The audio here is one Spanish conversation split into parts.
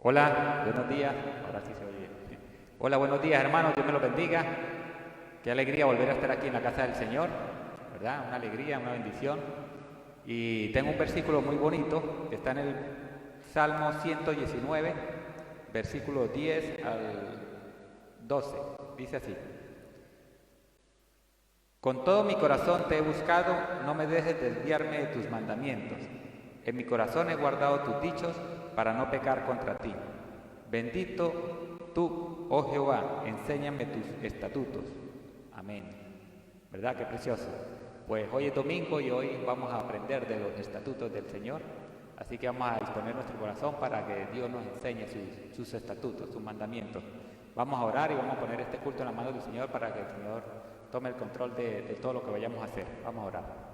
Hola, buenos días. Ahora sí se oye. Hola, buenos días, hermanos. Dios me los bendiga. Qué alegría volver a estar aquí en la casa del Señor, ¿verdad? Una alegría, una bendición. Y tengo un versículo muy bonito que está en el Salmo 119, versículos 10 al 12. Dice así: Con todo mi corazón te he buscado, no me dejes desviarme de tus mandamientos. En mi corazón he guardado tus dichos para no pecar contra ti. Bendito tú, oh Jehová, enséñame tus estatutos. Amén. ¿Verdad? Qué precioso. Pues hoy es domingo y hoy vamos a aprender de los estatutos del Señor. Así que vamos a disponer nuestro corazón para que Dios nos enseñe sus estatutos, sus mandamientos. Vamos a orar y vamos a poner este culto en las manos del Señor para que el Señor tome el control de todo lo que vayamos a hacer. Vamos a orar.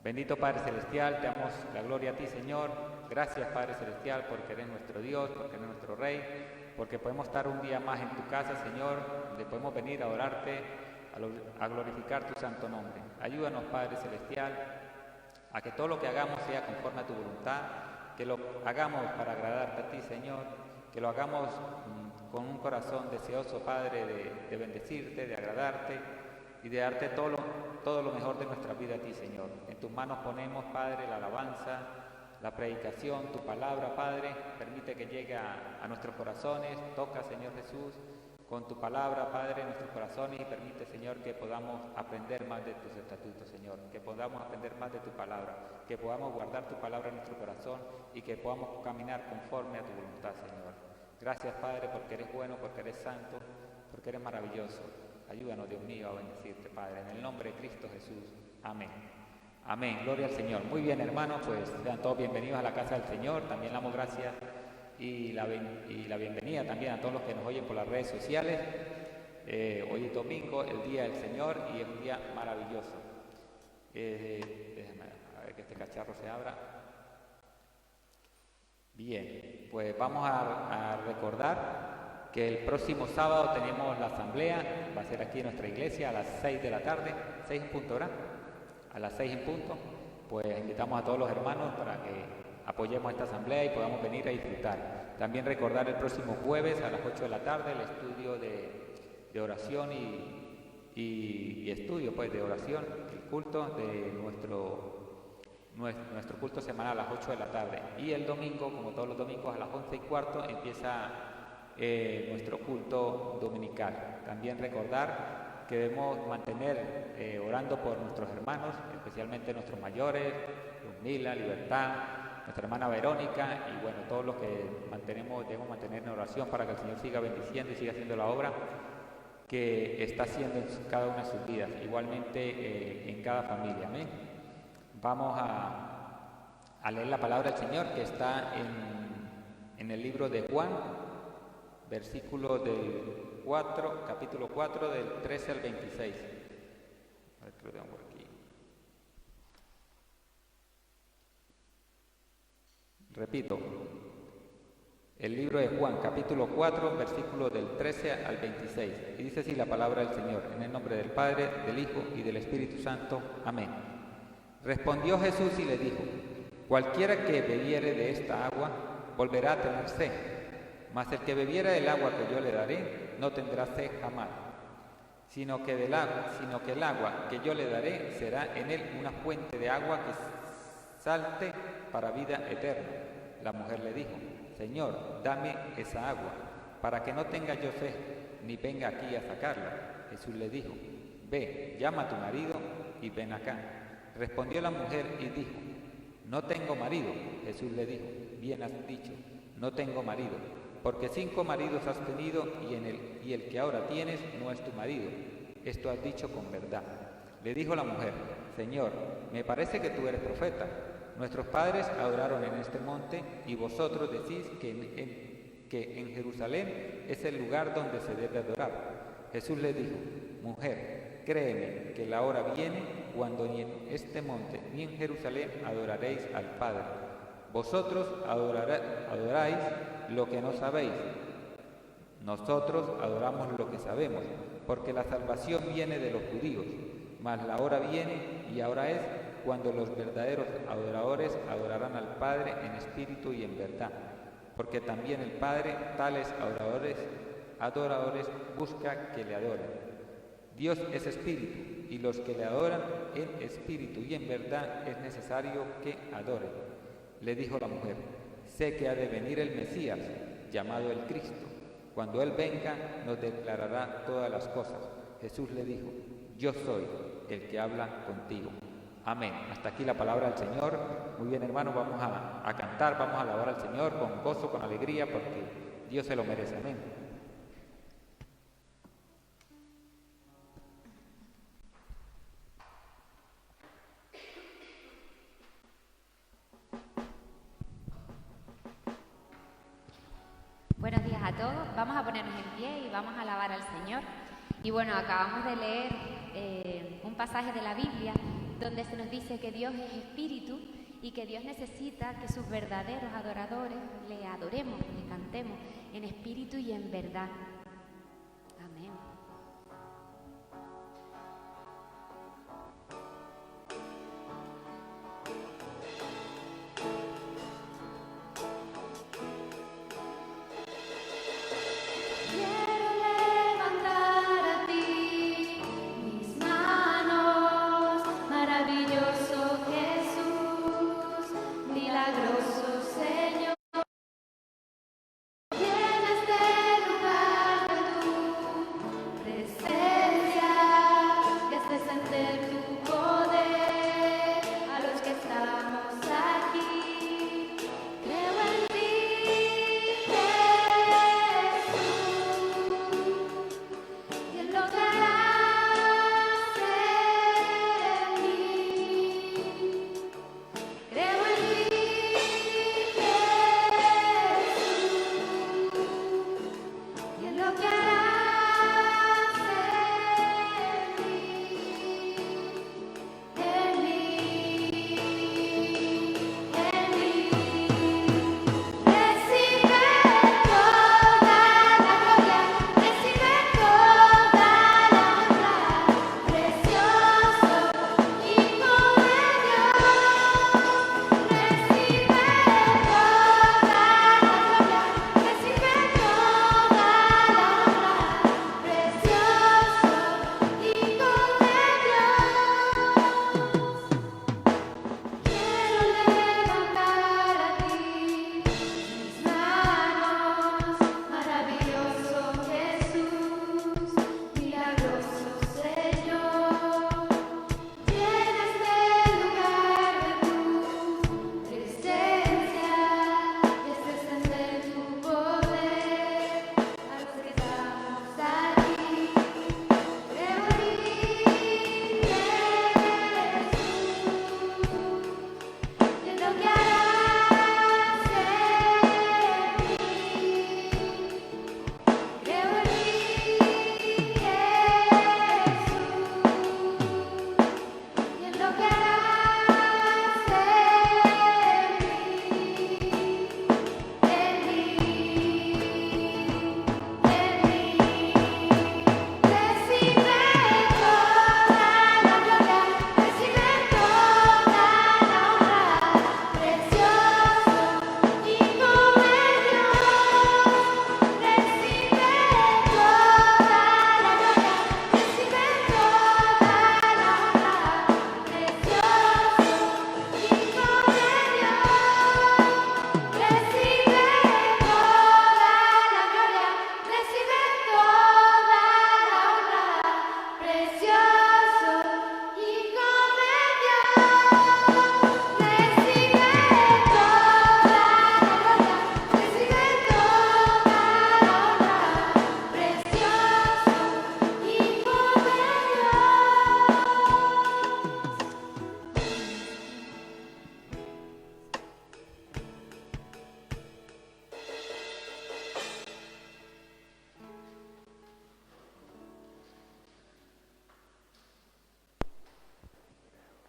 Bendito Padre Celestial, te damos la gloria a ti, Señor. Gracias, Padre Celestial, porque eres nuestro Dios, porque eres nuestro Rey, porque podemos estar un día más en tu casa, Señor, donde podemos venir a adorarte, a glorificar tu santo nombre. Ayúdanos, Padre Celestial, a que todo lo que hagamos sea conforme a tu voluntad, que lo hagamos para agradarte a ti, Señor, que lo hagamos con un corazón deseoso, Padre, de bendecirte, de agradarte y de darte todo lo mejor de nuestra vida a ti, Señor. En tus manos ponemos, Padre, la alabanza, la predicación, tu palabra, Padre. Permite que llegue a nuestros corazones. Toca, Señor Jesús, con tu palabra, Padre, en nuestros corazones y permite, Señor, que podamos aprender más de tus estatutos, Señor. Que podamos aprender más de tu palabra. Que podamos guardar tu palabra en nuestro corazón y que podamos caminar conforme a tu voluntad, Señor. Gracias, Padre, porque eres bueno, porque eres santo, porque eres maravilloso. Ayúdanos, Dios mío, a bendecirte, Padre, en el nombre de Cristo Jesús. Amén. Amén. Gloria al Señor. Muy bien, hermanos, pues sean todos bienvenidos a la casa del Señor. También le damos gracias y la bienvenida también a todos los que nos oyen por las redes sociales. Hoy es domingo, el Día del Señor, y es un día maravilloso. Déjame a ver que este cacharro se abra. Bien, pues vamos a recordar que el próximo sábado tenemos la asamblea, va a ser aquí en nuestra iglesia a las 6 de la tarde, 6 en punto, ¿verdad? A las 6 en punto, pues invitamos a todos los hermanos para que apoyemos esta asamblea y podamos venir a disfrutar. También recordar el próximo jueves a las 8 de la tarde el estudio de oración y estudio pues de oración, el culto de nuestro culto semanal a las 8 de la tarde. Y el domingo, como todos los domingos, a las 11:15 empieza nuestro culto dominical. También recordar que debemos mantener orando por nuestros hermanos, especialmente nuestros mayores, Mila, Libertad, nuestra hermana Verónica, y bueno, todos los que debemos mantener en oración para que el Señor siga bendiciendo y siga haciendo la obra que está haciendo en cada una de sus vidas, igualmente en cada familia. Amén. Vamos a leer la palabra del Señor que está en el libro de Juan, versículo del 4, capítulo 4, del 13 al 26. A ver que lo tengo por aquí. Repito, el libro de Juan, capítulo 4, versículo del 13 al 26. Y dice así la palabra del Señor, en el nombre del Padre, del Hijo y del Espíritu Santo. Amén. Respondió Jesús y le dijo: Cualquiera que bebiere de esta agua volverá a tener sed. Mas el que bebiera del agua que yo le daré, no tendrá sed jamás, sino que el agua que yo le daré será en él una fuente de agua que salte para vida eterna. La mujer le dijo: Señor, dame esa agua, para que no tenga yo sed, ni venga aquí a sacarla. Jesús le dijo: Ve, llama a tu marido y ven acá. Respondió la mujer y dijo: No tengo marido. Jesús le dijo: Bien has dicho, no tengo marido, porque 5 maridos has tenido y el que ahora tienes no es tu marido. Esto has dicho con verdad. Le dijo la mujer: Señor, me parece que tú eres profeta. Nuestros padres adoraron en este monte y vosotros decís que en Jerusalén es el lugar donde se debe adorar. Jesús le dijo: Mujer, créeme que la hora viene cuando ni en este monte ni en Jerusalén adoraréis al Padre. Vosotros adoráis lo que no sabéis. Nosotros adoramos lo que sabemos, porque la salvación viene de los judíos. Mas la hora viene, y ahora es, cuando los verdaderos adoradores adorarán al Padre en espíritu y en verdad, porque también el Padre tales adoradores busca que le adoren. Dios es espíritu, y los que le adoran en espíritu y en verdad es necesario que adoren. Le dijo la mujer: sé que ha de venir el Mesías, llamado el Cristo. Cuando Él venga, nos declarará todas las cosas. Jesús le dijo: yo soy el que habla contigo. Amén. Hasta aquí la palabra del Señor. Muy bien, hermanos, vamos a cantar, vamos a alabar al Señor con gozo, con alegría, porque Dios se lo merece. Amén. Buenos días a todos. Vamos a ponernos en pie y vamos a alabar al Señor. Y bueno, acabamos de leer un pasaje de la Biblia donde se nos dice que Dios es espíritu y que Dios necesita que sus verdaderos adoradores le adoremos, le cantemos en espíritu y en verdad. Amén.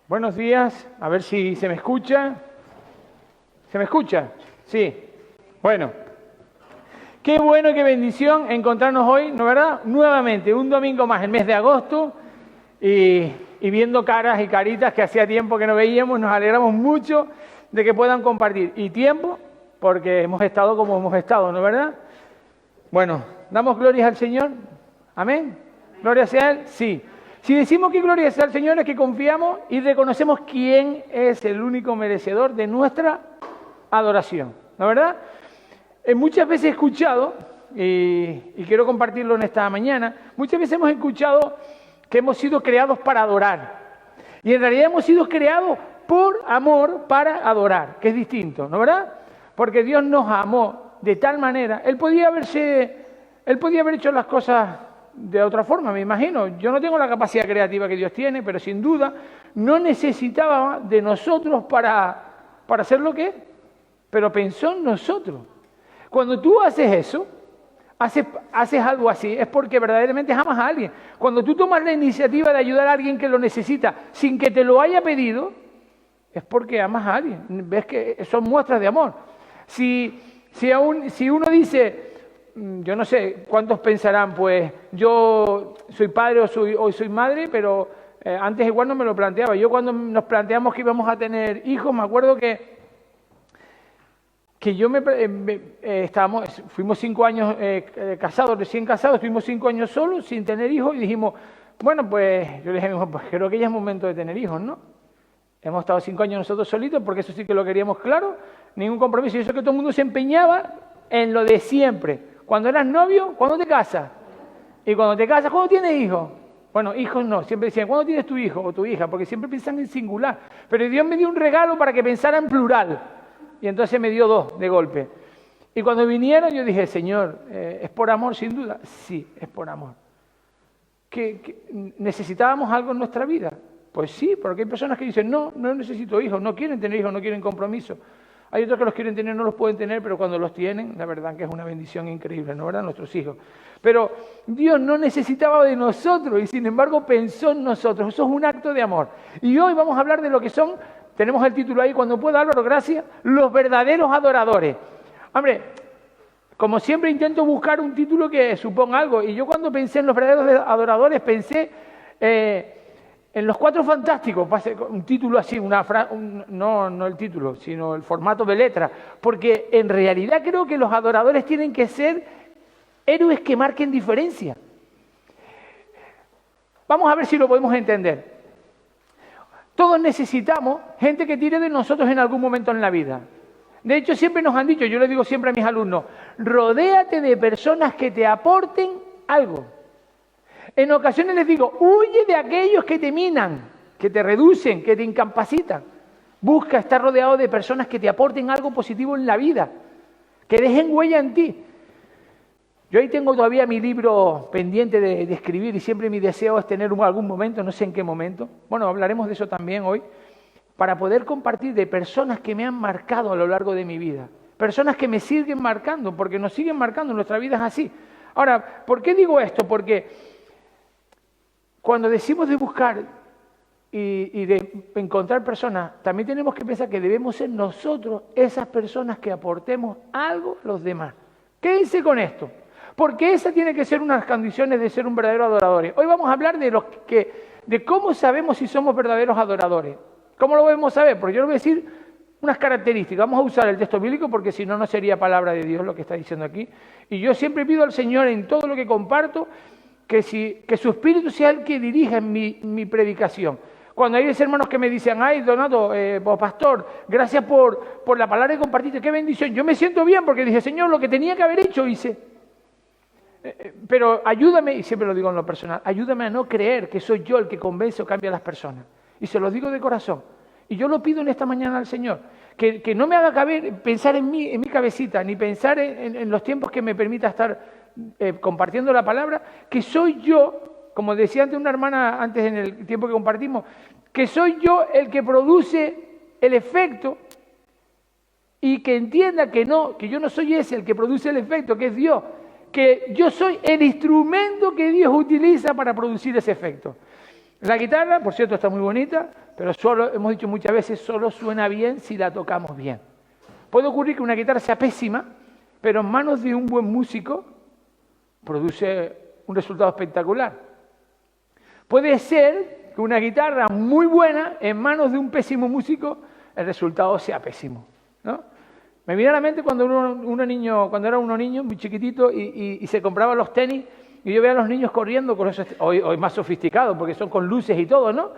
Buenos días, a ver si se me escucha. ¿Se me escucha? Sí. Bueno. Qué bueno y qué bendición encontrarnos hoy, ¿no verdad? Nuevamente, un domingo más, el mes de agosto, y viendo caras y caritas que hacía tiempo que no veíamos, nos alegramos mucho de que puedan compartir y tiempo porque hemos estado como hemos estado, ¿no es verdad? Bueno, ¿damos glorias al Señor? ¿Amén? ¿Gloria sea a Él? Sí. Si decimos que gloria sea al Señor es que confiamos y reconocemos quién es el único merecedor de nuestra adoración, ¿no es verdad? Muchas veces he escuchado, y quiero compartirlo en esta mañana, muchas veces hemos escuchado que hemos sido creados para adorar. Y en realidad hemos sido creados por amor para adorar, que es distinto, ¿no es verdad? Porque Dios nos amó de tal manera, Él podía haber hecho las cosas de otra forma, me imagino. Yo no tengo la capacidad creativa que Dios tiene, pero sin duda no necesitaba de nosotros para hacer lo que es, pero pensó en nosotros. Cuando tú haces eso, haces algo así, es porque verdaderamente amas a alguien. Cuando tú tomas la iniciativa de ayudar a alguien que lo necesita sin que te lo haya pedido, es porque amas a alguien. Ves que son muestras de amor. Si uno dice, yo no sé cuántos pensarán, pues yo soy padre o soy madre, pero antes igual no me lo planteaba. Yo cuando nos planteamos que íbamos a tener hijos, me acuerdo que yo fuimos 5 años casados, recién casados, estuvimos 5 años solos, sin tener hijos, y dijimos, bueno, pues yo le dije a mi hijo, pues creo que ya es momento de tener hijos, ¿no? Hemos estado 5 años nosotros solitos, porque eso sí que lo queríamos claro, ningún compromiso, y eso que todo el mundo se empeñaba en lo de siempre. Cuando eras novio, ¿cuándo te casas? Y cuando te casas, ¿cuándo tienes hijos? Bueno, hijos no, siempre decían, ¿cuándo tienes tu hijo o tu hija? Porque siempre piensan en singular. Pero Dios me dio un regalo para que pensara en plural. Y entonces me dio 2 de golpe. Y cuando vinieron yo dije, Señor, ¿es por amor sin duda? Sí, es por amor. ¿Que necesitábamos algo en nuestra vida? Pues sí, porque hay personas que dicen, no necesito hijos, no quieren tener hijos, no quieren compromiso. Hay otros que los quieren tener, no los pueden tener, pero cuando los tienen, la verdad que es una bendición increíble, ¿no verdad? Nuestros hijos. Pero Dios no necesitaba de nosotros y sin embargo pensó en nosotros. Eso es un acto de amor. Y hoy vamos a hablar de lo que son, tenemos el título ahí, cuando pueda, Álvaro, gracias, los verdaderos adoradores. Hombre, como siempre intento buscar un título que suponga algo. Y yo cuando pensé en los verdaderos adoradores pensé en los 4 fantásticos, un título así, no el título, sino el formato de letra, porque en realidad creo que los adoradores tienen que ser héroes que marquen diferencia. Vamos a ver si lo podemos entender. Todos necesitamos gente que tire de nosotros en algún momento en la vida. De hecho, siempre nos han dicho, yo le digo siempre a mis alumnos, rodéate de personas que te aporten algo. En ocasiones les digo, huye de aquellos que te minan, que te reducen, que te incapacitan. Busca estar rodeado de personas que te aporten algo positivo en la vida, que dejen huella en ti. Yo ahí tengo todavía mi libro pendiente de escribir y siempre mi deseo es tener algún momento, no sé en qué momento. Bueno, hablaremos de eso también hoy, para poder compartir de personas que me han marcado a lo largo de mi vida. Personas que me siguen marcando, porque nos siguen marcando, nuestra vida es así. Ahora, ¿por qué digo esto? Porque cuando decimos de buscar y de encontrar personas, también tenemos que pensar que debemos ser nosotros esas personas que aportemos algo a los demás. Quédense con esto, porque esa tiene que ser unas condiciones de ser un verdadero adorador. Hoy vamos a hablar de cómo sabemos si somos verdaderos adoradores. ¿Cómo lo podemos saber? Porque yo les voy a decir unas características. Vamos a usar el texto bíblico porque si no, no sería palabra de Dios lo que está diciendo aquí. Y yo siempre pido al Señor en todo lo que comparto que su Espíritu sea el que dirija en mi predicación. Cuando hay hermanos que me dicen, ay, Donato, pastor, gracias por la palabra que compartiste, qué bendición. Yo me siento bien porque dije, Señor, lo que tenía que haber hecho, hice. Pero ayúdame, y siempre lo digo en lo personal, ayúdame a no creer que soy yo el que convence o cambia a las personas. Y se los digo de corazón. Y yo lo pido en esta mañana al Señor, que no me haga pensar en mi cabecita, ni pensar en los tiempos que me permita estar compartiendo la palabra, que soy yo, como decía antes una hermana, antes en el tiempo que compartimos, que soy yo el que produce el efecto y que entienda que yo no soy ese el que produce el efecto, que es Dios, que yo soy el instrumento que Dios utiliza para producir ese efecto. La guitarra, por cierto, está muy bonita, pero solo, hemos dicho muchas veces, solo suena bien si la tocamos bien. Puede ocurrir que una guitarra sea pésima, pero en manos de un buen músico produce un resultado espectacular. Puede ser que una guitarra muy buena, en manos de un pésimo músico, el resultado sea pésimo, ¿no? Me viene a la mente cuando era uno niño, muy chiquitito, y se compraban los tenis, y yo veía a los niños corriendo con esos, hoy más sofisticados, porque son con luces y todo, ¿no?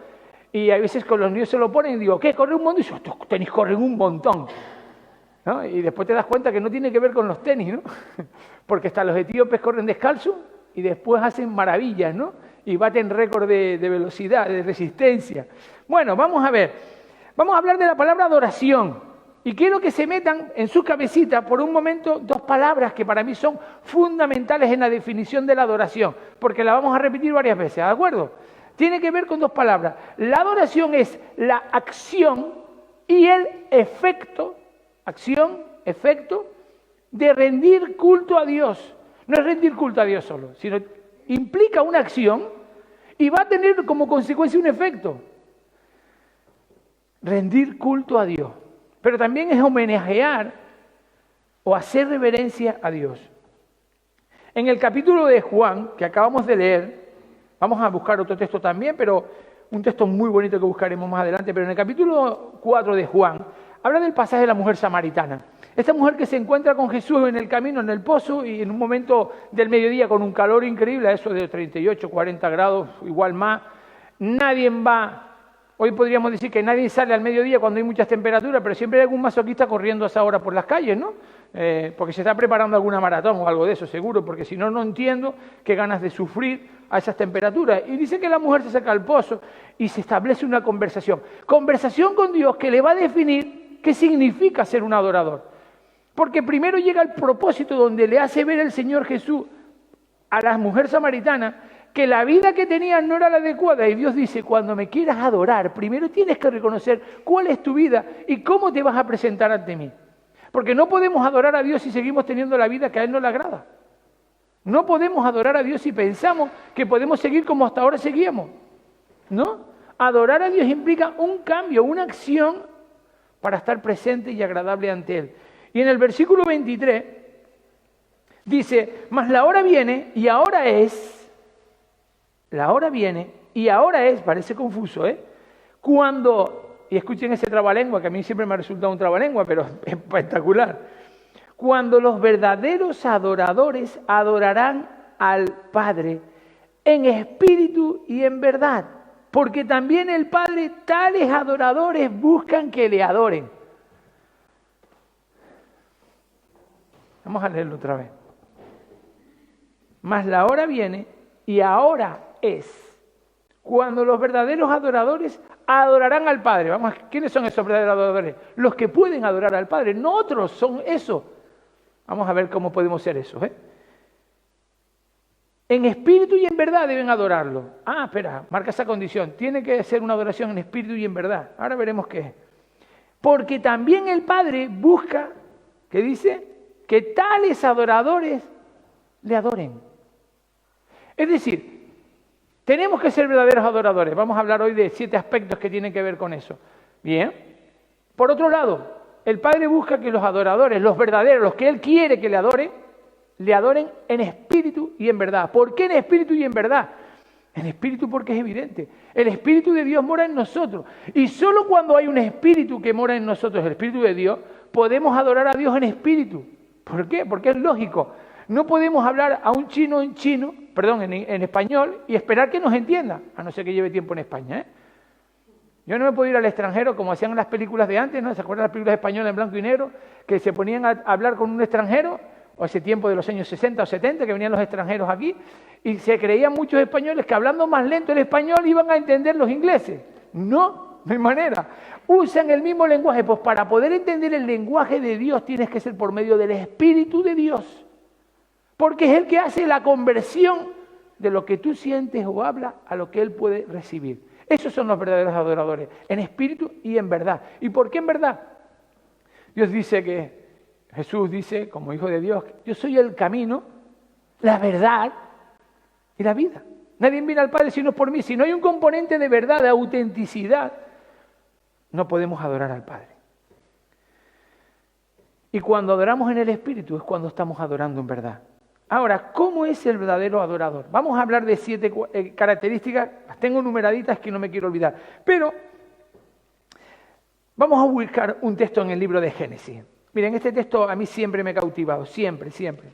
Y a veces con los niños se lo ponen y digo, ¿qué? ¿Corre un montón? Y digo, estos tenis corren un montón, ¿no? Y después te das cuenta que no tiene que ver con los tenis, ¿no? Porque hasta los etíopes corren descalzos y después hacen maravillas, ¿no? Y baten récord de velocidad, de resistencia. Bueno, vamos a ver. Vamos a hablar de la palabra adoración. Y quiero que se metan en su cabecita por un momento dos palabras que para mí son fundamentales en la definición de la adoración, porque la vamos a repetir varias veces, ¿de acuerdo? Tiene que ver con dos palabras. La adoración es la acción y el efecto, acción, efecto, de rendir culto a Dios. No es rendir culto a Dios solo, sino implica una acción y va a tener como consecuencia un efecto. Rendir culto a Dios. Pero también es homenajear o hacer reverencia a Dios. En el capítulo de Juan, que acabamos de leer, vamos a buscar otro texto también, pero un texto muy bonito que buscaremos más adelante, pero en el capítulo 4 de Juan, habla del pasaje de la mujer samaritana. Esta mujer que se encuentra con Jesús en el camino, en el pozo, y en un momento del mediodía con un calor increíble, a eso de 38, 40 grados, igual más, nadie va. Hoy podríamos decir que nadie sale al mediodía cuando hay muchas temperaturas, pero siempre hay algún masoquista corriendo a esa hora por las calles, ¿no? Porque se está preparando alguna maratón o algo de eso, seguro, porque si no, no entiendo qué ganas de sufrir a esas temperaturas. Y dice que la mujer se saca al pozo y se establece una conversación. Conversación con Dios que le va a definir qué significa ser un adorador. Porque primero llega el propósito donde le hace ver el Señor Jesús a la mujer samaritana que la vida que tenían no era la adecuada, y Dios dice, cuando me quieras adorar, primero tienes que reconocer cuál es tu vida y cómo te vas a presentar ante mí. Porque no podemos adorar a Dios si seguimos teniendo la vida que a Él no le agrada. No podemos adorar a Dios si pensamos que podemos seguir como hasta ahora seguíamos. ¿No? Adorar a Dios implica un cambio, una acción para estar presente y agradable ante Él. Y en el versículo 23 dice, mas la hora viene y ahora es... La hora viene y ahora es, parece confuso, cuando, y escuchen ese trabalengua, que a mí siempre me ha resultado un trabalengua, pero es espectacular, cuando los verdaderos adoradores adorarán al Padre en espíritu y en verdad, porque también el Padre tales adoradores buscan que le adoren. Vamos a leerlo otra vez. Mas la hora viene y ahora es cuando los verdaderos adoradores adorarán al Padre. Vamos, ¿quiénes son esos verdaderos adoradores? Los que pueden adorar al Padre, no otros, son eso. Vamos a ver cómo podemos ser eso. En espíritu y en verdad deben adorarlo. Ah, espera, marca esa condición. Tiene que ser una adoración en espíritu y en verdad. Ahora veremos qué es. Porque también el Padre busca, ¿qué dice? Que tales adoradores le adoren. Es decir, tenemos que ser verdaderos adoradores. Vamos a hablar hoy de 7 aspectos que tienen que ver con eso. Bien. Por otro lado, el Padre busca que los adoradores, los verdaderos, los que Él quiere que le adoren en espíritu y en verdad. ¿Por qué en espíritu y en verdad? En espíritu porque es evidente. El Espíritu de Dios mora en nosotros. Y solo cuando hay un espíritu que mora en nosotros, el Espíritu de Dios, podemos adorar a Dios en espíritu. ¿Por qué? Porque es lógico. No podemos hablar a un chino en español y esperar que nos entienda, a no ser que lleve tiempo en España. Yo no me puedo ir al extranjero como hacían en las películas de antes, ¿no? ¿Se acuerdan las películas españolas en blanco y negro? Que se ponían a hablar con un extranjero, o ese tiempo de los años 60 o 70, que venían los extranjeros aquí, y se creían muchos españoles que hablando más lento el español iban a entender los ingleses. No hay manera. Usan el mismo lenguaje, pues para poder entender el lenguaje de Dios tienes que ser por medio del Espíritu de Dios. Porque es el que hace la conversión de lo que tú sientes o hablas a lo que Él puede recibir. Esos son los verdaderos adoradores, en espíritu y en verdad. ¿Y por qué en verdad? Jesús dice, como Hijo de Dios, yo soy el camino, la verdad y la vida. Nadie viene al Padre sino por mí. Si no hay un componente de verdad, de autenticidad, no podemos adorar al Padre. Y cuando adoramos en el Espíritu es cuando estamos adorando en verdad. Ahora, ¿cómo es el verdadero adorador? Vamos a hablar de 7 características, las tengo numeraditas que no me quiero olvidar. Pero vamos a buscar un texto en el libro de Génesis. Miren, este texto a mí siempre me ha cautivado, siempre, siempre.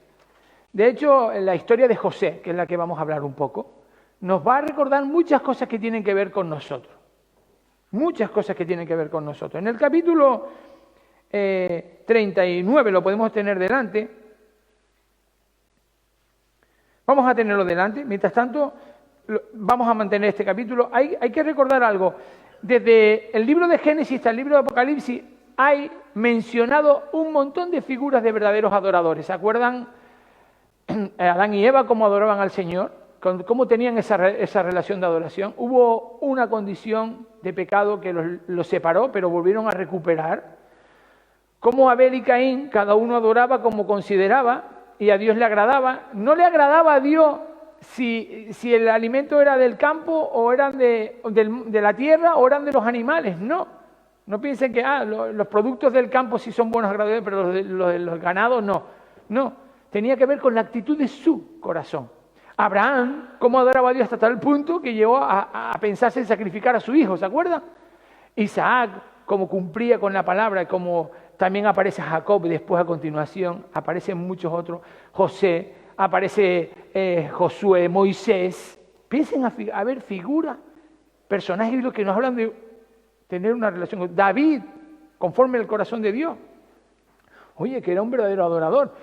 De hecho, la historia de José, que es la que vamos a hablar un poco, nos va a recordar muchas cosas que tienen que ver con nosotros. Muchas cosas que tienen que ver con nosotros. En el capítulo 39, lo podemos tener delante. Vamos a tenerlo delante. Mientras tanto, vamos a mantener este capítulo. Hay que recordar algo. Desde el libro de Génesis hasta el libro de Apocalipsis hay mencionado un montón de figuras de verdaderos adoradores. ¿Se acuerdan Adán y Eva cómo adoraban al Señor? ¿Cómo tenían esa relación de adoración? Hubo una condición de pecado que los separó, pero volvieron a recuperar. Cómo Abel y Caín, cada uno adoraba como consideraba y a Dios le agradaba. No le agradaba a Dios si el alimento era del campo o eran de la tierra o eran de los animales. No piensen que los productos del campo sí son buenos, agradables, pero los ganados no. No, tenía que ver con la actitud de su corazón. Abraham, cómo adoraba a Dios hasta tal punto que llegó a pensarse en sacrificar a su hijo, ¿se acuerdan? Isaac, cómo cumplía con la palabra, como también aparece Jacob y después a continuación aparecen muchos otros, José, aparece Josué, Moisés. Piensen a ver figuras, personajes bíblicos que nos hablan de tener una relación con David, conforme al corazón de Dios. Oye, que era un verdadero adorador.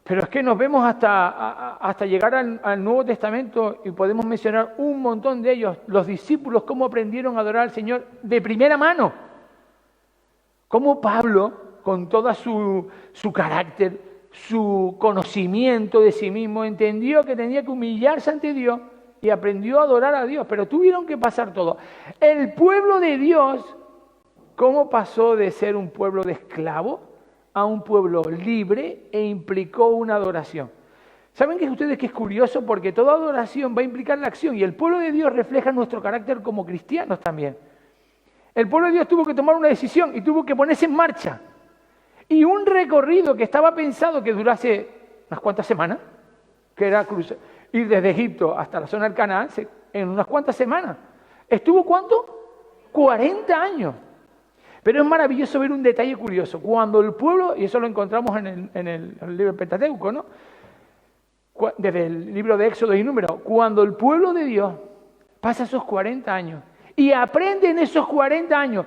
Pero es que nos vemos hasta llegar al Nuevo Testamento y podemos mencionar un montón de ellos, los discípulos, cómo aprendieron a adorar al Señor de primera mano. Cómo Pablo, con todo su carácter, su conocimiento de sí mismo, entendió que tenía que humillarse ante Dios y aprendió a adorar a Dios. Pero tuvieron que pasar todo. El pueblo de Dios, ¿cómo pasó de ser un pueblo de esclavos a un pueblo libre e implicó una adoración? ¿Saben que ustedes que es curioso? Porque toda adoración va a implicar la acción y el pueblo de Dios refleja nuestro carácter como cristianos también. El pueblo de Dios tuvo que tomar una decisión y tuvo que ponerse en marcha. Y un recorrido que estaba pensado que durase unas cuantas semanas, que era ir desde Egipto hasta la zona del Canaán, en unas cuantas semanas. ¿Estuvo cuánto? 40 años. Pero es maravilloso ver un detalle curioso. Cuando el pueblo, y eso lo encontramos en el libro Pentateuco, ¿no? Desde el libro de Éxodo y Números, cuando el pueblo de Dios pasa esos 40 años y aprende en esos 40 años,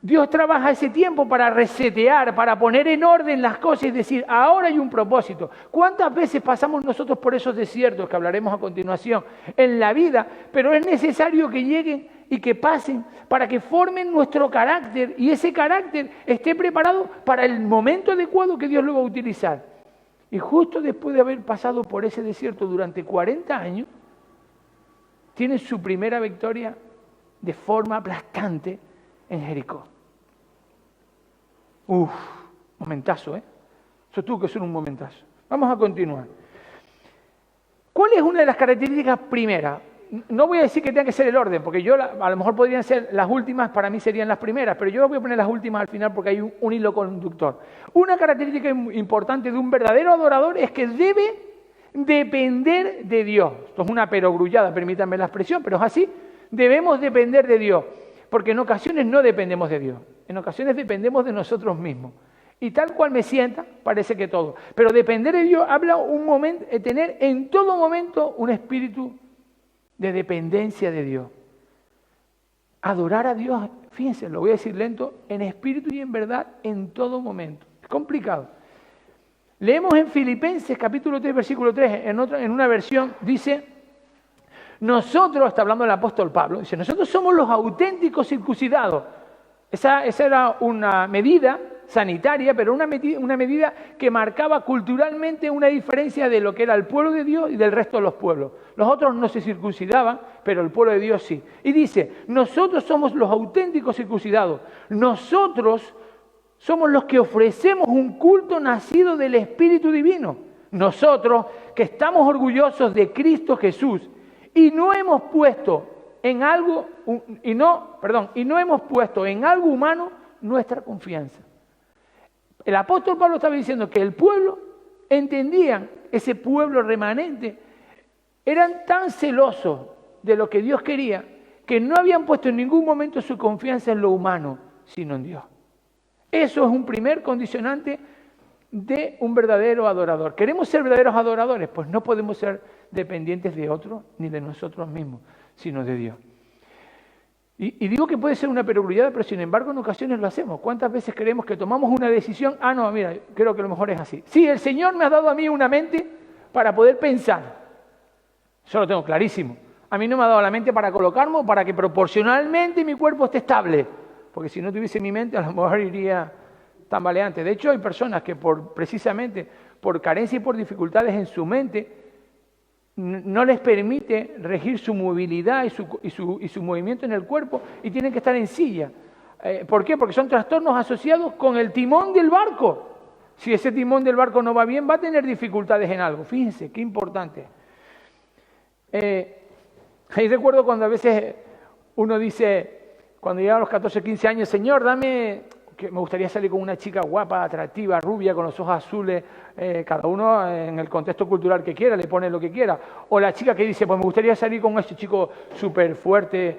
Dios trabaja ese tiempo para resetear, para poner en orden las cosas y decir, ahora hay un propósito. ¿Cuántas veces pasamos nosotros por esos desiertos que hablaremos a continuación en la vida? Pero es necesario que lleguen y que pasen para que formen nuestro carácter y ese carácter esté preparado para el momento adecuado que Dios lo va a utilizar. Y justo después de haber pasado por ese desierto durante 40 años, tienen su primera victoria de forma aplastante en Jericó. Momentazo, ¿eh? Eso tuvo que ser un momentazo. Vamos a continuar. ¿Cuál es una de las características primeras? No voy a decir que tenga que ser el orden, porque a lo mejor podrían ser las últimas, para mí serían las primeras, pero yo voy a poner las últimas al final porque hay un hilo conductor. Una característica importante de un verdadero adorador es que debe depender de Dios. Esto es una perogrullada, permítanme la expresión, pero es así. Debemos depender de Dios, porque en ocasiones no dependemos de Dios, en ocasiones dependemos de nosotros mismos. Y tal cual me sienta, parece que todo. Pero depender de Dios habla de tener en todo momento un espíritu de dependencia de Dios. Adorar a Dios, fíjense, lo voy a decir lento, en espíritu y en verdad en todo momento. Es complicado. Leemos en Filipenses capítulo 3, versículo 3, en una versión, dice, nosotros, está hablando el apóstol Pablo, dice, nosotros somos los auténticos circuncidados. Esa era una medida sanitaria, pero una medida que marcaba culturalmente una diferencia de lo que era el pueblo de Dios y del resto de los pueblos. Los otros no se circuncidaban, pero el pueblo de Dios sí. Y dice, nosotros somos los auténticos circuncidados. Nosotros somos los que ofrecemos un culto nacido del Espíritu Divino. Nosotros que estamos orgullosos de Cristo Jesús y no hemos puesto en algo humano nuestra confianza. El apóstol Pablo estaba diciendo que el pueblo entendían, ese pueblo remanente, eran tan celosos de lo que Dios quería que no habían puesto en ningún momento su confianza en lo humano, sino en Dios. Eso es un primer condicionante de un verdadero adorador. ¿Queremos ser verdaderos adoradores? Pues no podemos ser dependientes de otro ni de nosotros mismos, sino de Dios. Y digo que puede ser una perogrullada, pero sin embargo en ocasiones lo hacemos. ¿Cuántas veces creemos que tomamos una decisión? Ah, no, mira, creo que a lo mejor es así. Sí, el Señor me ha dado a mí una mente para poder pensar. Eso lo tengo clarísimo. A mí no me ha dado la mente para colocarme o para que proporcionalmente mi cuerpo esté estable. Porque si no tuviese mi mente, a lo mejor iría tambaleante. De hecho, hay personas que precisamente por carencia y por dificultades en su mente, no les permite regir su movilidad y su movimiento en el cuerpo y tienen que estar en silla. ¿Por qué? Porque son trastornos asociados con el timón del barco. Si ese timón del barco no va bien, va a tener dificultades en algo. Fíjense, qué importante. Ahí recuerdo cuando a veces uno dice, cuando llega a los 14, 15 años, Señor, dame, que me gustaría salir con una chica guapa, atractiva, rubia, con los ojos azules, cada uno en el contexto cultural que quiera, le pone lo que quiera. O la chica que dice, pues me gustaría salir con ese chico súper fuerte,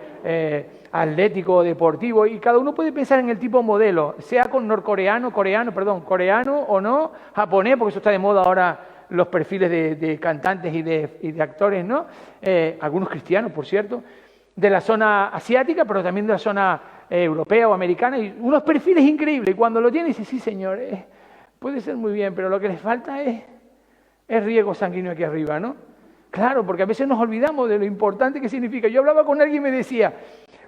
atlético, deportivo, y cada uno puede pensar en el tipo modelo, sea con coreano o no, japonés, porque eso está de moda ahora, los perfiles de cantantes y de actores, ¿no? Algunos cristianos, por cierto, de la zona asiática, pero también de la zona europea o americana, y unos perfiles increíbles. Y cuando lo tiene, dice, sí, señor, puede ser muy bien, pero lo que les falta es riego sanguíneo aquí arriba, ¿no? Claro, porque a veces nos olvidamos de lo importante que significa. Yo hablaba con alguien y me decía,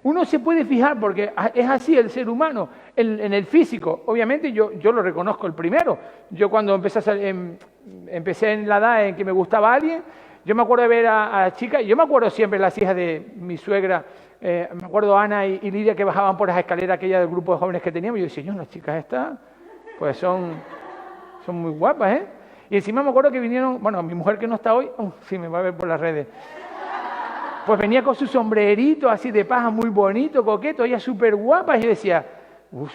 uno se puede fijar, porque es así el ser humano, en el físico. Obviamente yo lo reconozco el primero. Yo cuando empecé en la edad en que me gustaba alguien, yo me acuerdo de ver a chicas, yo me acuerdo siempre las hijas de mi suegra, me acuerdo Ana y Lidia que bajaban por las escaleras aquella del grupo de jóvenes que teníamos, y yo decía, yo, las chicas estas, pues son muy guapas, ¿eh? Y encima me acuerdo que vinieron, bueno, mi mujer que no está hoy, sí me va a ver por las redes, pues venía con su sombrerito así de paja muy bonito, coqueto, ella súper guapa, y yo decía,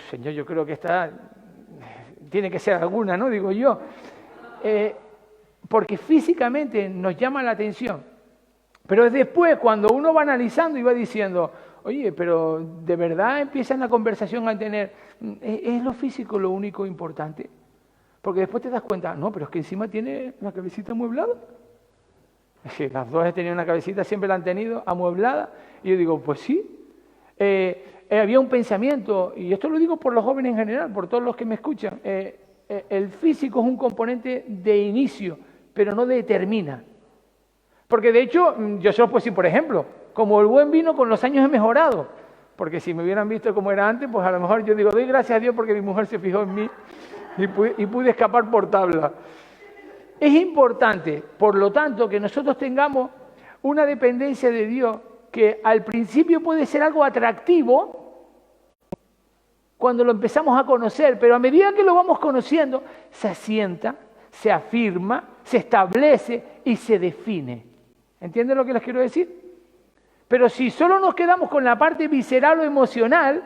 señor, yo creo que esta tiene que ser alguna, ¿no? Digo yo. Porque físicamente nos llama la atención. Pero después, cuando uno va analizando y va diciendo, oye, pero de verdad empiezan la conversación a tener, ¿es lo físico lo único importante? Porque después te das cuenta, no, pero es que encima tiene la cabecita amueblada. Es que las dos he tenido una cabecita, siempre la han tenido amueblada. Y yo digo, pues sí. Había un pensamiento, y esto lo digo por los jóvenes en general, por todos los que me escuchan, el físico es un componente de inicio, pero no determina. Porque de hecho, yo se los puedo decir, por ejemplo, como el buen vino con los años he mejorado. Porque si me hubieran visto como era antes, pues a lo mejor yo digo, doy gracias a Dios porque mi mujer se fijó en mí y pude escapar por tabla. Es importante, por lo tanto, que nosotros tengamos una dependencia de Dios que al principio puede ser algo atractivo cuando lo empezamos a conocer, pero a medida que lo vamos conociendo, se asienta, se afirma, se establece y se define. ¿Entienden lo que les quiero decir? Pero si solo nos quedamos con la parte visceral o emocional,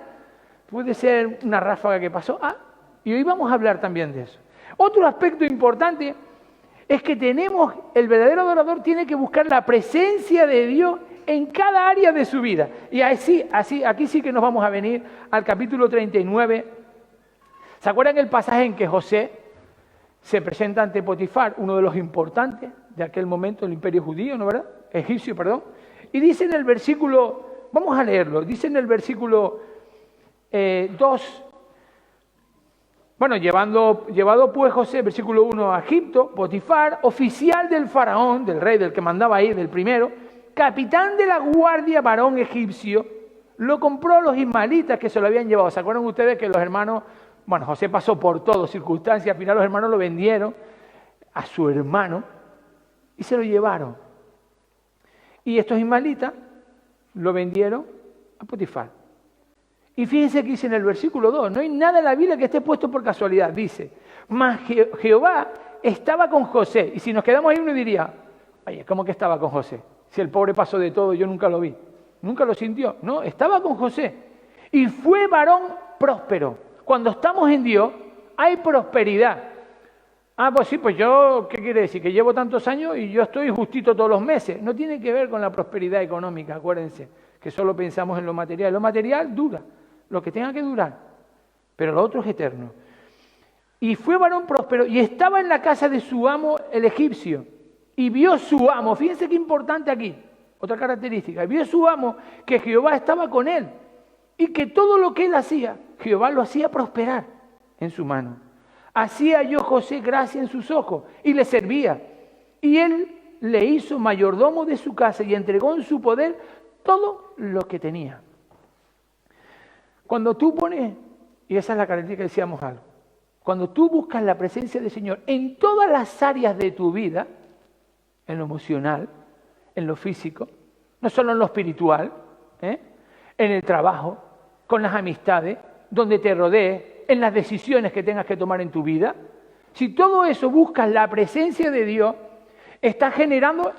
puede ser una ráfaga que pasó. Y hoy vamos a hablar también de eso. Otro aspecto importante es que el verdadero adorador tiene que buscar la presencia de Dios en cada área de su vida. Y aquí sí que nos vamos a venir al capítulo 39. ¿Se acuerdan el pasaje en que José se presenta ante Potifar, uno de los importantes de aquel momento, el imperio judío, ¿no verdad? Egipcio, perdón. Y dice en el versículo, vamos a leerlo, dice en el versículo 2, bueno, llevado pues José, versículo 1, a Egipto, Potifar, oficial del faraón, del rey, del que mandaba ahí, del primero, capitán de la guardia, varón egipcio, lo compró a los ismaelitas que se lo habían llevado. ¿Se acuerdan ustedes que los hermanos, bueno, José pasó por todo, circunstancias, al final los hermanos lo vendieron a su hermano y se lo llevaron? Y estos ismaelitas lo vendieron a Potifar. Y fíjense que dice en el versículo 2, no hay nada en la Biblia que esté puesto por casualidad. Dice, mas Jehová estaba con José. Y si nos quedamos ahí uno diría, oye, ¿cómo que estaba con José? Si el pobre pasó de todo, yo nunca lo vi. Nunca lo sintió. No, estaba con José. Y fue varón próspero. Cuando estamos en Dios, hay prosperidad. Pues sí, pues yo, ¿qué quiere decir? Que llevo tantos años y yo estoy justito todos los meses. No tiene que ver con la prosperidad económica, acuérdense, que solo pensamos en lo material. Lo material dura, lo que tenga que durar. pero lo otro es eterno. Y fue varón próspero y estaba en la casa de su amo el egipcio. Y vio su amo, fíjense qué importante aquí, otra característica, vio su amo que Jehová estaba con él y que todo lo que él hacía, Jehová lo hacía prosperar en su mano. Así halló José gracia en sus ojos y le servía. Y él le hizo mayordomo de su casa y entregó en su poder todo lo que tenía. Cuando tú pones, y esa es la característica que decíamos algo, cuando tú buscas la presencia del Señor en todas las áreas de tu vida, en lo emocional, en lo físico, no solo en lo espiritual, en el trabajo, con las amistades, donde te rodees, en las decisiones que tengas que tomar en tu vida, si todo eso buscas la presencia de Dios, estás generando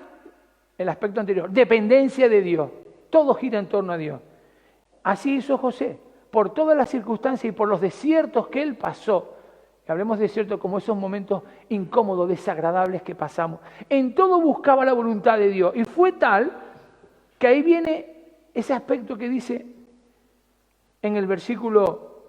el aspecto anterior, dependencia de Dios. Todo gira en torno a Dios. Así hizo José, por todas las circunstancias y por los desiertos que él pasó. Hablemos de desierto como esos momentos incómodos, desagradables que pasamos. En todo buscaba la voluntad de Dios. Y fue tal que ahí viene ese aspecto que dice en el versículo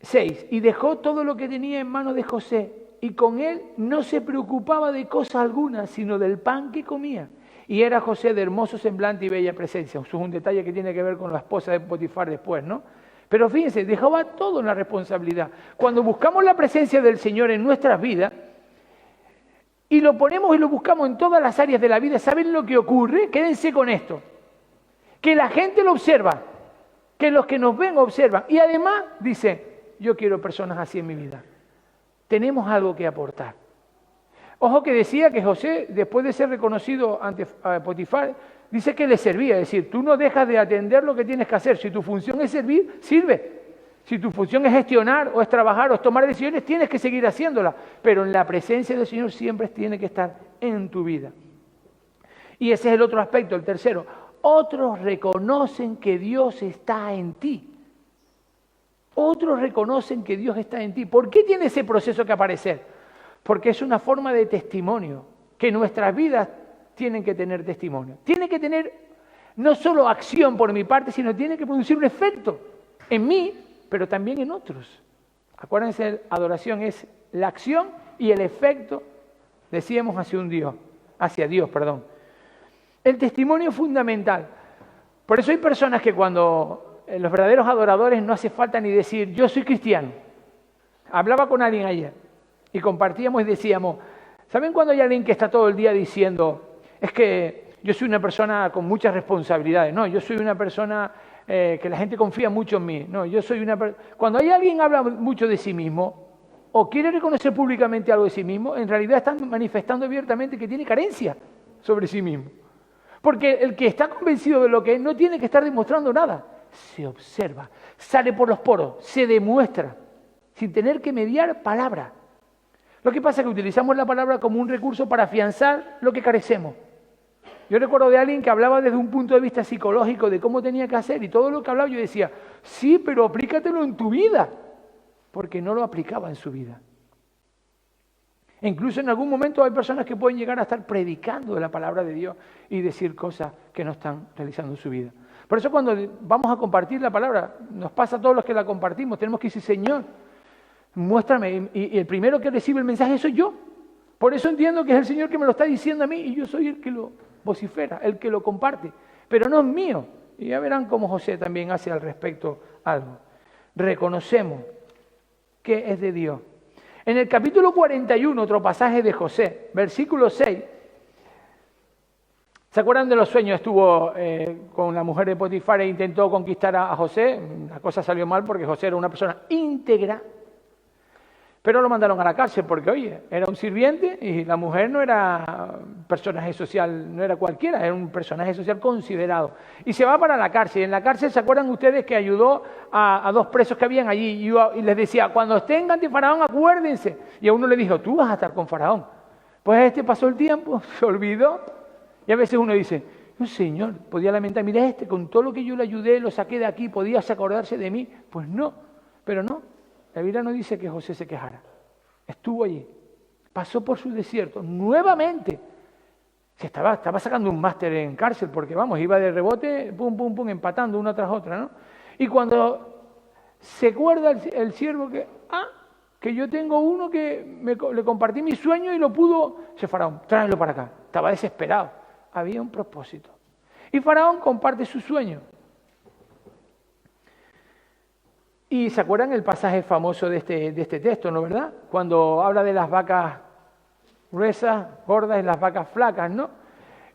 6. Y dejó todo lo que tenía en manos de José. Y con él no se preocupaba de cosa alguna, sino del pan que comía. Y era José de hermoso semblante y bella presencia. Eso es un detalle que tiene que ver con la esposa de Potifar después, ¿no? Pero fíjense, dejaba todo en la responsabilidad. Cuando buscamos la presencia del Señor en nuestras vidas y lo ponemos y lo buscamos en todas las áreas de la vida, ¿saben lo que ocurre? Quédense con esto. Que la gente lo observa, que los que nos ven observan. Y además dice, yo quiero personas así en mi vida. Tenemos algo que aportar. Ojo que decía que José, después de ser reconocido ante Potifar, dice que le servía. Es decir, tú no dejas de atender lo que tienes que hacer. Si tu función es servir, sirve. Si tu función es gestionar o es trabajar o es tomar decisiones, tienes que seguir haciéndola. Pero en la presencia del Señor siempre tiene que estar en tu vida. Y ese es el otro aspecto, el tercero. Otros reconocen que Dios está en ti. Otros reconocen que Dios está en ti. ¿Por qué tiene ese proceso que aparecer? Porque es una forma de testimonio, que nuestras vidas tienen que tener testimonio. Tiene que tener no solo acción por mi parte, sino tiene que producir un efecto en mí, pero también en otros. Acuérdense, adoración es la acción y el efecto, decíamos, hacia Dios. El testimonio es fundamental. Por eso hay personas que cuando los verdaderos adoradores no hace falta ni decir, yo soy cristiano. Hablaba con alguien ayer. Y compartíamos y decíamos, ¿saben cuando hay alguien que está todo el día diciendo, es que yo soy una persona con muchas responsabilidades? No, yo soy una persona que la gente confía mucho en mí. No, yo soy una Cuando hay alguien que habla mucho de sí mismo o quiere reconocer públicamente algo de sí mismo, en realidad están manifestando abiertamente que tiene carencia sobre sí mismo. Porque el que está convencido de lo que es no tiene que estar demostrando nada. Se observa, sale por los poros, se demuestra, sin tener que mediar palabra. Lo que pasa es que utilizamos la palabra como un recurso para afianzar lo que carecemos. Yo recuerdo de alguien que hablaba desde un punto de vista psicológico de cómo tenía que hacer y todo lo que hablaba yo decía, sí, pero aplícatelo en tu vida, porque no lo aplicaba en su vida. E incluso en algún momento hay personas que pueden llegar a estar predicando de la palabra de Dios y decir cosas que no están realizando en su vida. Por eso cuando vamos a compartir la palabra, nos pasa a todos los que la compartimos, tenemos que decir, Señor, muéstrame, y el primero que recibe el mensaje soy yo. Por eso entiendo que es el Señor que me lo está diciendo a mí y yo soy el que lo vocifera, el que lo comparte. Pero no es mío. Y ya verán cómo José también hace al respecto algo. Reconocemos que es de Dios. En el capítulo 41, otro pasaje de José, versículo 6. ¿Se acuerdan de los sueños? Estuvo con la mujer de Potifar e intentó conquistar a José. La cosa salió mal porque José era una persona íntegra. Pero lo mandaron a la cárcel porque, oye, era un sirviente y la mujer no era personaje social, no era cualquiera, era un personaje social considerado. Y se va para la cárcel. En la cárcel, ¿se acuerdan ustedes que ayudó a dos presos que habían allí? Y les decía, cuando estén ante Faraón, acuérdense. Y a uno le dijo, tú vas a estar con Faraón. Pues pasó el tiempo, se olvidó. Y a veces uno dice, oh, Señor, podía lamentar, mira con todo lo que yo le ayudé, lo saqué de aquí, ¿podías acordarse de mí? Pues no, pero no. La Biblia no dice que José se quejara. Estuvo allí. Pasó por su desierto. Nuevamente. Estaba sacando un máster en cárcel porque, vamos, iba de rebote, pum, pum, pum, empatando una tras otra, ¿no? Y cuando Se acuerda el siervo que yo tengo uno que le compartí mi sueño y lo pudo. Dice Faraón, tráelo para acá. Estaba desesperado. Había un propósito. Y Faraón comparte su sueño. Y se acuerdan el pasaje famoso de este texto, ¿no verdad? Cuando habla de las vacas gruesas, gordas y las vacas flacas, ¿no?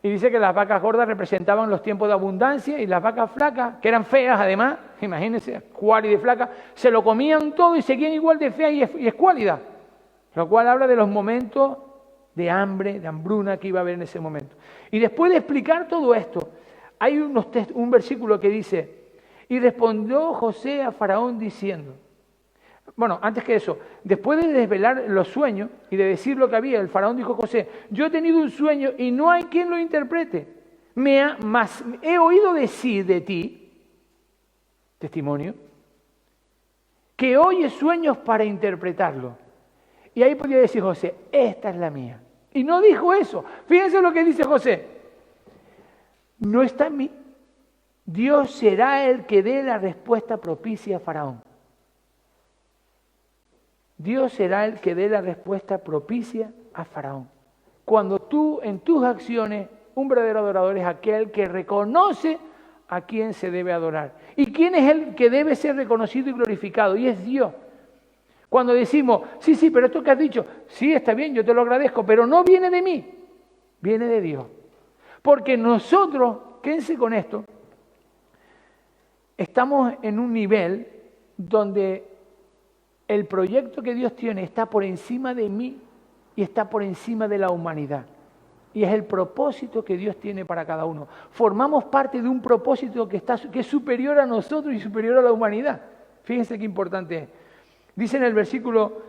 Y dice que las vacas gordas representaban los tiempos de abundancia y las vacas flacas, que eran feas además, imagínense, cuálidas y flacas, se lo comían todo y seguían igual de feas y escuálidas. Lo cual habla de los momentos de hambre, de hambruna que iba a haber en ese momento. Y después de explicar todo esto, hay un versículo que dice, y respondió José a Faraón diciendo, bueno, antes que eso, después de desvelar los sueños y de decir lo que había, el Faraón dijo a José, yo he tenido un sueño y no hay quien lo interprete. Mas he oído decir de ti, testimonio, que oyes sueños para interpretarlo. Y ahí podía decir José, esta es la mía. Y no dijo eso. Fíjense lo que dice José. No está en mí. Dios será el que dé la respuesta propicia a Faraón. Dios será el que dé la respuesta propicia a Faraón. Cuando tú, en tus acciones, un verdadero adorador es aquel que reconoce a quién se debe adorar. ¿Y quién es el que debe ser reconocido y glorificado? Y es Dios. Cuando decimos, sí, pero esto que has dicho, sí, está bien, yo te lo agradezco, pero no viene de mí, viene de Dios. Porque nosotros, quédense con esto, estamos en un nivel donde el proyecto que Dios tiene está por encima de mí y está por encima de la humanidad. Y es el propósito que Dios tiene para cada uno. Formamos parte de un propósito que es superior a nosotros y superior a la humanidad. Fíjense qué importante es. Dice en el versículo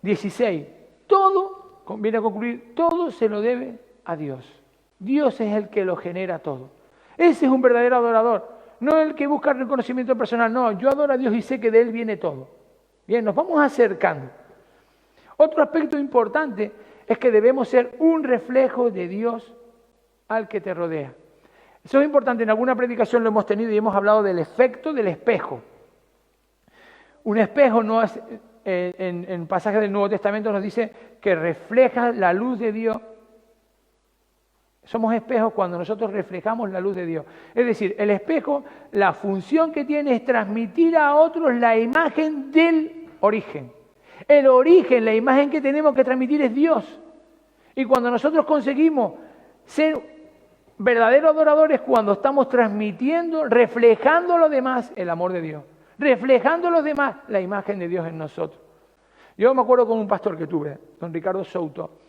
16, todo, viene a concluir, todo se lo debe a Dios. Dios es el que lo genera todo. Ese es un verdadero adorador. No el que busca reconocimiento personal, no, yo adoro a Dios y sé que de Él viene todo. Bien, nos vamos acercando. Otro aspecto importante es que debemos ser un reflejo de Dios al que te rodea. Eso es importante, en alguna predicación lo hemos tenido y hemos hablado del efecto del espejo. Un espejo no es, en pasajes del Nuevo Testamento nos dice que refleja la luz de Dios. Somos espejos cuando nosotros reflejamos la luz de Dios. Es decir, el espejo, la función que tiene es transmitir a otros la imagen del origen. El origen, la imagen que tenemos que transmitir es Dios. Y cuando nosotros conseguimos ser verdaderos adoradores, cuando estamos transmitiendo, reflejando a los demás el amor de Dios. Reflejando a los demás la imagen de Dios en nosotros. Yo me acuerdo con un pastor que tuve, don Ricardo Souto,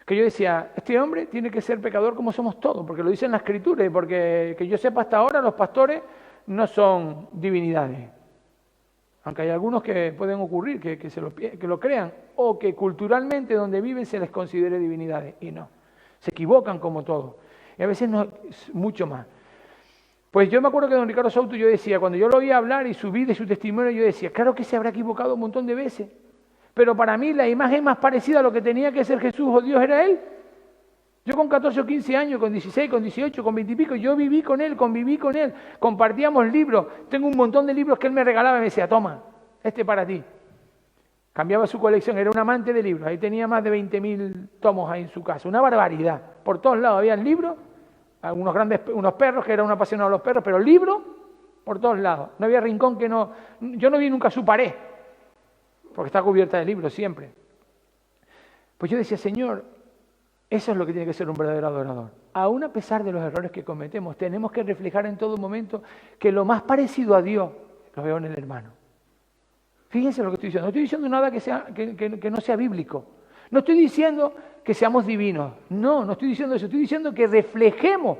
que yo decía, este hombre tiene que ser pecador como somos todos, porque lo dicen las Escrituras, y porque que yo sepa hasta ahora los pastores no son divinidades. Aunque hay algunos que pueden ocurrir, que lo crean, o que culturalmente donde viven se les considere divinidades, y no. Se equivocan como todos, y a veces no, mucho más. Pues yo me acuerdo que don Ricardo Souto, yo decía, cuando yo lo oía hablar y su vida y su testimonio, yo decía, claro que se habrá equivocado un montón de veces, pero para mí la imagen más parecida a lo que tenía que ser Jesús o Dios era Él. Yo con 14 o 15 años, con 16, con 18, con 20 y pico, yo viví con Él, conviví con Él, compartíamos libros, tengo un montón de libros que Él me regalaba y me decía, toma, este para ti. Cambiaba su colección, era un amante de libros, ahí tenía más de 20.000 tomos ahí en su casa, una barbaridad. Por todos lados había libros, unos perros, que era un apasionado de los perros, pero libros por todos lados. No había rincón que no... Yo no vi nunca su pared, porque está cubierta de libros siempre. Pues yo decía, Señor, eso es lo que tiene que ser un verdadero adorador. Aún a pesar de los errores que cometemos, tenemos que reflejar en todo momento que lo más parecido a Dios lo veo en el hermano. Fíjense lo que estoy diciendo. No estoy diciendo nada que no sea bíblico. No estoy diciendo que seamos divinos. No estoy diciendo eso. Estoy diciendo que reflejemos.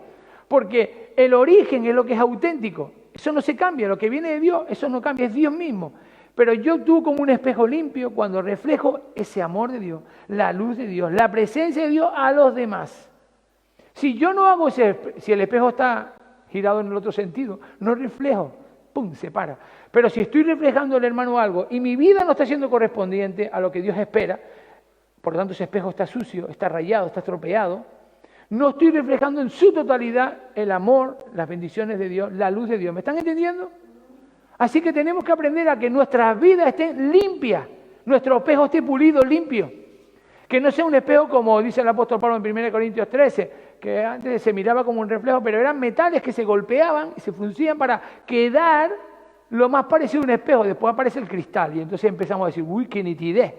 Porque el origen es lo que es auténtico. Eso no se cambia. Lo que viene de Dios, eso no cambia. Es Dios mismo. Pero yo actúo como un espejo limpio cuando reflejo ese amor de Dios, la luz de Dios, la presencia de Dios a los demás. Si yo no hago si el espejo está girado en el otro sentido, no reflejo, ¡pum!, se para. Pero si estoy reflejando al hermano algo y mi vida no está siendo correspondiente a lo que Dios espera, por lo tanto ese espejo está sucio, está rayado, está estropeado, no estoy reflejando en su totalidad el amor, las bendiciones de Dios, la luz de Dios. ¿Me están entendiendo? Así que tenemos que aprender a que nuestras vidas estén limpias, nuestro espejo esté pulido, limpio. Que no sea un espejo como dice el apóstol Pablo en 1 Corintios 13, que antes se miraba como un reflejo, pero eran metales que se golpeaban y se fruncían para quedar lo más parecido a un espejo. Después aparece el cristal y entonces empezamos a decir, uy, qué nitidez.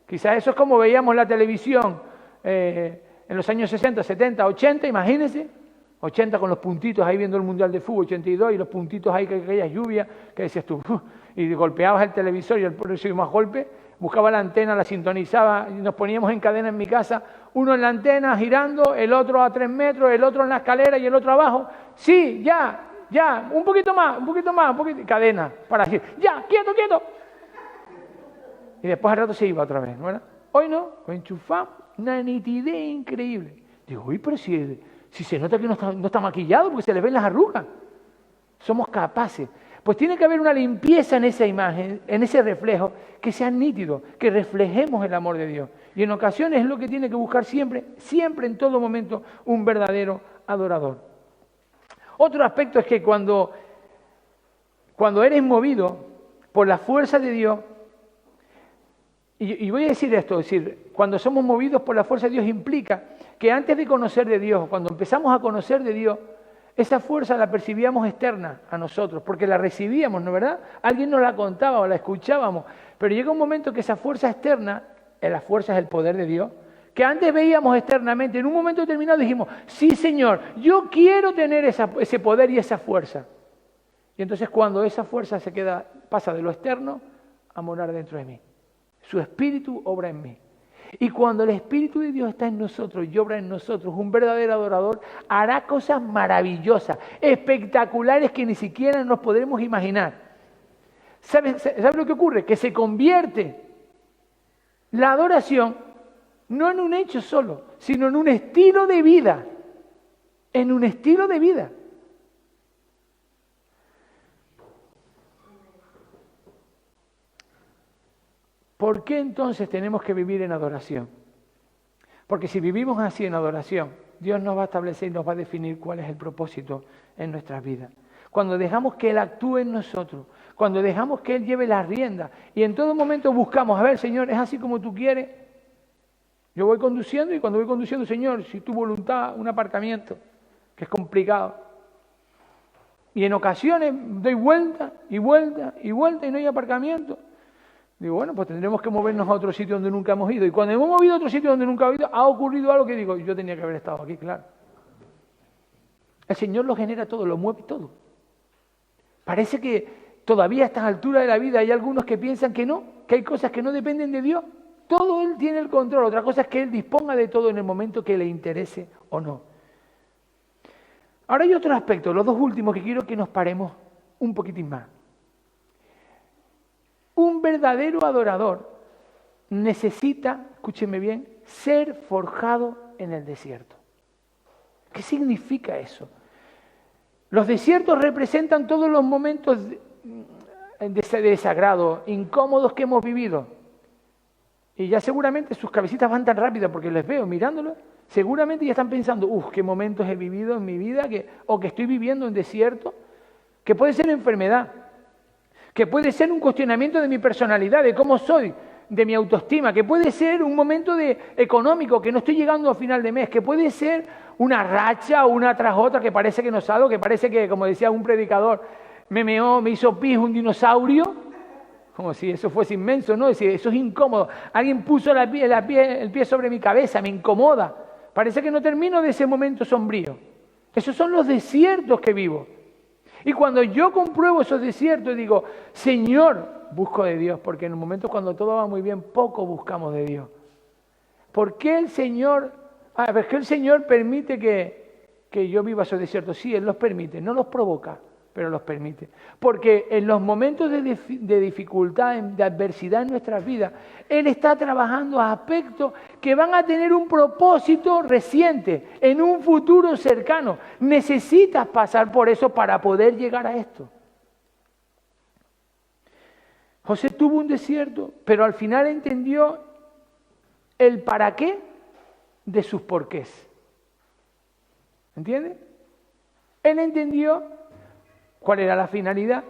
Quizás eso es como veíamos la televisión en los años 60, 70, 80, imagínense. 80 con los puntitos ahí viendo el Mundial de Fútbol, 82 y los puntitos ahí, que aquella lluvia, que decías tú, y golpeabas el televisor y el próximo más golpe, buscaba la antena, la sintonizaba, y nos poníamos en cadena en mi casa, uno en la antena girando, el otro a 3 metros, el otro en la escalera y el otro abajo. Sí, ya, un poquito más, cadena, para decir, ya, quieto. Y después al rato se iba otra vez, ¿verdad? Hoy no, lo enchufamos, una nitidez increíble. Digo, uy, pero si se nota que no está maquillado porque se le ven las arrugas. Somos capaces. Pues tiene que haber una limpieza en esa imagen, en ese reflejo, que sea nítido, que reflejemos el amor de Dios. Y en ocasiones es lo que tiene que buscar siempre, en todo momento, un verdadero adorador. Otro aspecto es que cuando eres movido por la fuerza de Dios, y voy a decir esto, cuando somos movidos por la fuerza de Dios implica que antes de conocer de Dios, cuando empezamos a conocer de Dios, esa fuerza la percibíamos externa a nosotros, porque la recibíamos, ¿no es verdad? Alguien nos la contaba o la escuchábamos, pero llega un momento que esa fuerza externa, la fuerza es el poder de Dios, que antes veíamos externamente, en un momento determinado dijimos, sí Señor, yo quiero tener ese poder y esa fuerza. Y entonces cuando esa fuerza pasa de lo externo a morar dentro de mí. Su Espíritu obra en mí. Y cuando el Espíritu de Dios está en nosotros y obra en nosotros, un verdadero adorador hará cosas maravillosas, espectaculares que ni siquiera nos podremos imaginar. ¿Sabes lo que ocurre? Que se convierte la adoración no en un hecho solo, sino en un estilo de vida. En un estilo de vida. ¿Por qué entonces tenemos que vivir en adoración? Porque si vivimos así en adoración, Dios nos va a establecer y nos va a definir cuál es el propósito en nuestras vidas. Cuando dejamos que Él actúe en nosotros, cuando dejamos que Él lleve las riendas y en todo momento buscamos, a ver Señor, ¿es así como tú quieres? Yo voy conduciendo y cuando voy conduciendo, Señor, si tu voluntad, un aparcamiento, que es complicado. Y en ocasiones doy vuelta y no hay aparcamiento. Digo, bueno, pues tendremos que movernos a otro sitio donde nunca hemos ido. Y cuando hemos movido a otro sitio donde nunca hemos ido, ha ocurrido algo que digo, yo tenía que haber estado aquí, claro. El Señor lo genera todo, lo mueve todo. Parece que todavía a estas alturas de la vida hay algunos que piensan que no, que hay cosas que no dependen de Dios. Todo Él tiene el control. Otra cosa es que Él disponga de todo en el momento que le interese o no. Ahora hay otro aspecto, los dos últimos, que quiero que nos paremos un poquitín más. Un verdadero adorador necesita, escúcheme bien, ser forjado en el desierto. ¿Qué significa eso? Los desiertos representan todos los momentos de desagrado, incómodos que hemos vivido. Y ya seguramente sus cabecitas van tan rápidas porque les veo mirándolo. Seguramente ya están pensando, qué momentos he vivido en mi vida o que estoy viviendo en desierto, que puede ser enfermedad, que puede ser un cuestionamiento de mi personalidad, de cómo soy, de mi autoestima, que puede ser un momento económico, que no estoy llegando a final de mes, que puede ser una racha una tras otra que parece que no salgo, que parece que, como decía un predicador, me hizo pis un dinosaurio, como si eso fuese inmenso, ¿no? Es decir, eso es incómodo. Alguien puso el pie sobre mi cabeza, me incomoda. Parece que no termino de ese momento sombrío. Esos son los desiertos que vivo. Y cuando yo compruebo esos desiertos, digo, Señor, busco de Dios, porque en el momento cuando todo va muy bien, poco buscamos de Dios. ¿Por qué el Señor permite que yo viva esos desiertos? Sí, Él los permite, no los provoca, pero los permite. Porque en los momentos de dificultad, de adversidad en nuestras vidas, Él está trabajando aspectos que van a tener un propósito reciente, en un futuro cercano. Necesitas pasar por eso para poder llegar a esto. José tuvo un desierto, pero al final entendió el para qué de sus porqués. ¿Entiendes? Él entendió. cuál era la finalidad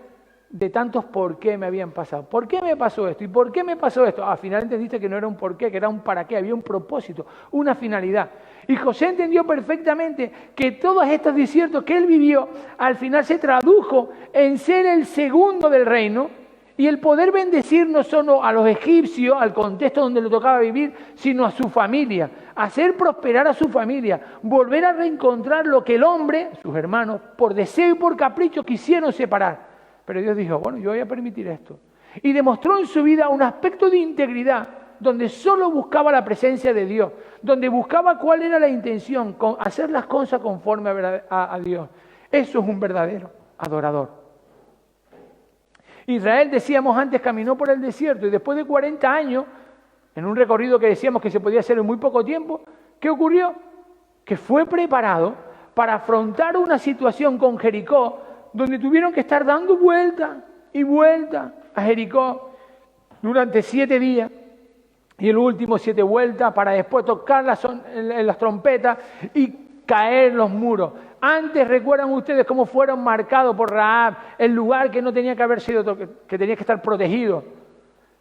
de tantos por qué me habían pasado. ¿Por qué me pasó esto? ¿Y por qué me pasó esto? Al final entendiste que no era un por qué, que era un para qué, había un propósito, una finalidad. Y José entendió perfectamente que todos estos desiertos que él vivió, al final se tradujo en ser el segundo del reino y el poder bendecir no solo a los egipcios, al contexto donde le tocaba vivir, sino a su familia, hacer prosperar a su familia, volver a reencontrar lo que el hombre, sus hermanos, por deseo y por capricho quisieron separar. Pero Dios dijo, bueno, yo voy a permitir esto. Y demostró en su vida un aspecto de integridad donde solo buscaba la presencia de Dios, donde buscaba cuál era la intención, hacer las cosas conforme a Dios. Eso es un verdadero adorador. Israel, decíamos antes, caminó por el desierto y después de 40 años, en un recorrido que decíamos que se podía hacer en muy poco tiempo, ¿qué ocurrió? Que fue preparado para afrontar una situación con Jericó, donde tuvieron que estar dando vuelta y vuelta a Jericó durante 7 días y el último 7 vueltas para después tocar las trompetas y caer los muros. Antes, ¿recuerdan ustedes cómo fueron marcados por Rahab el lugar que no tenía que haber sido, que tenía que estar protegido?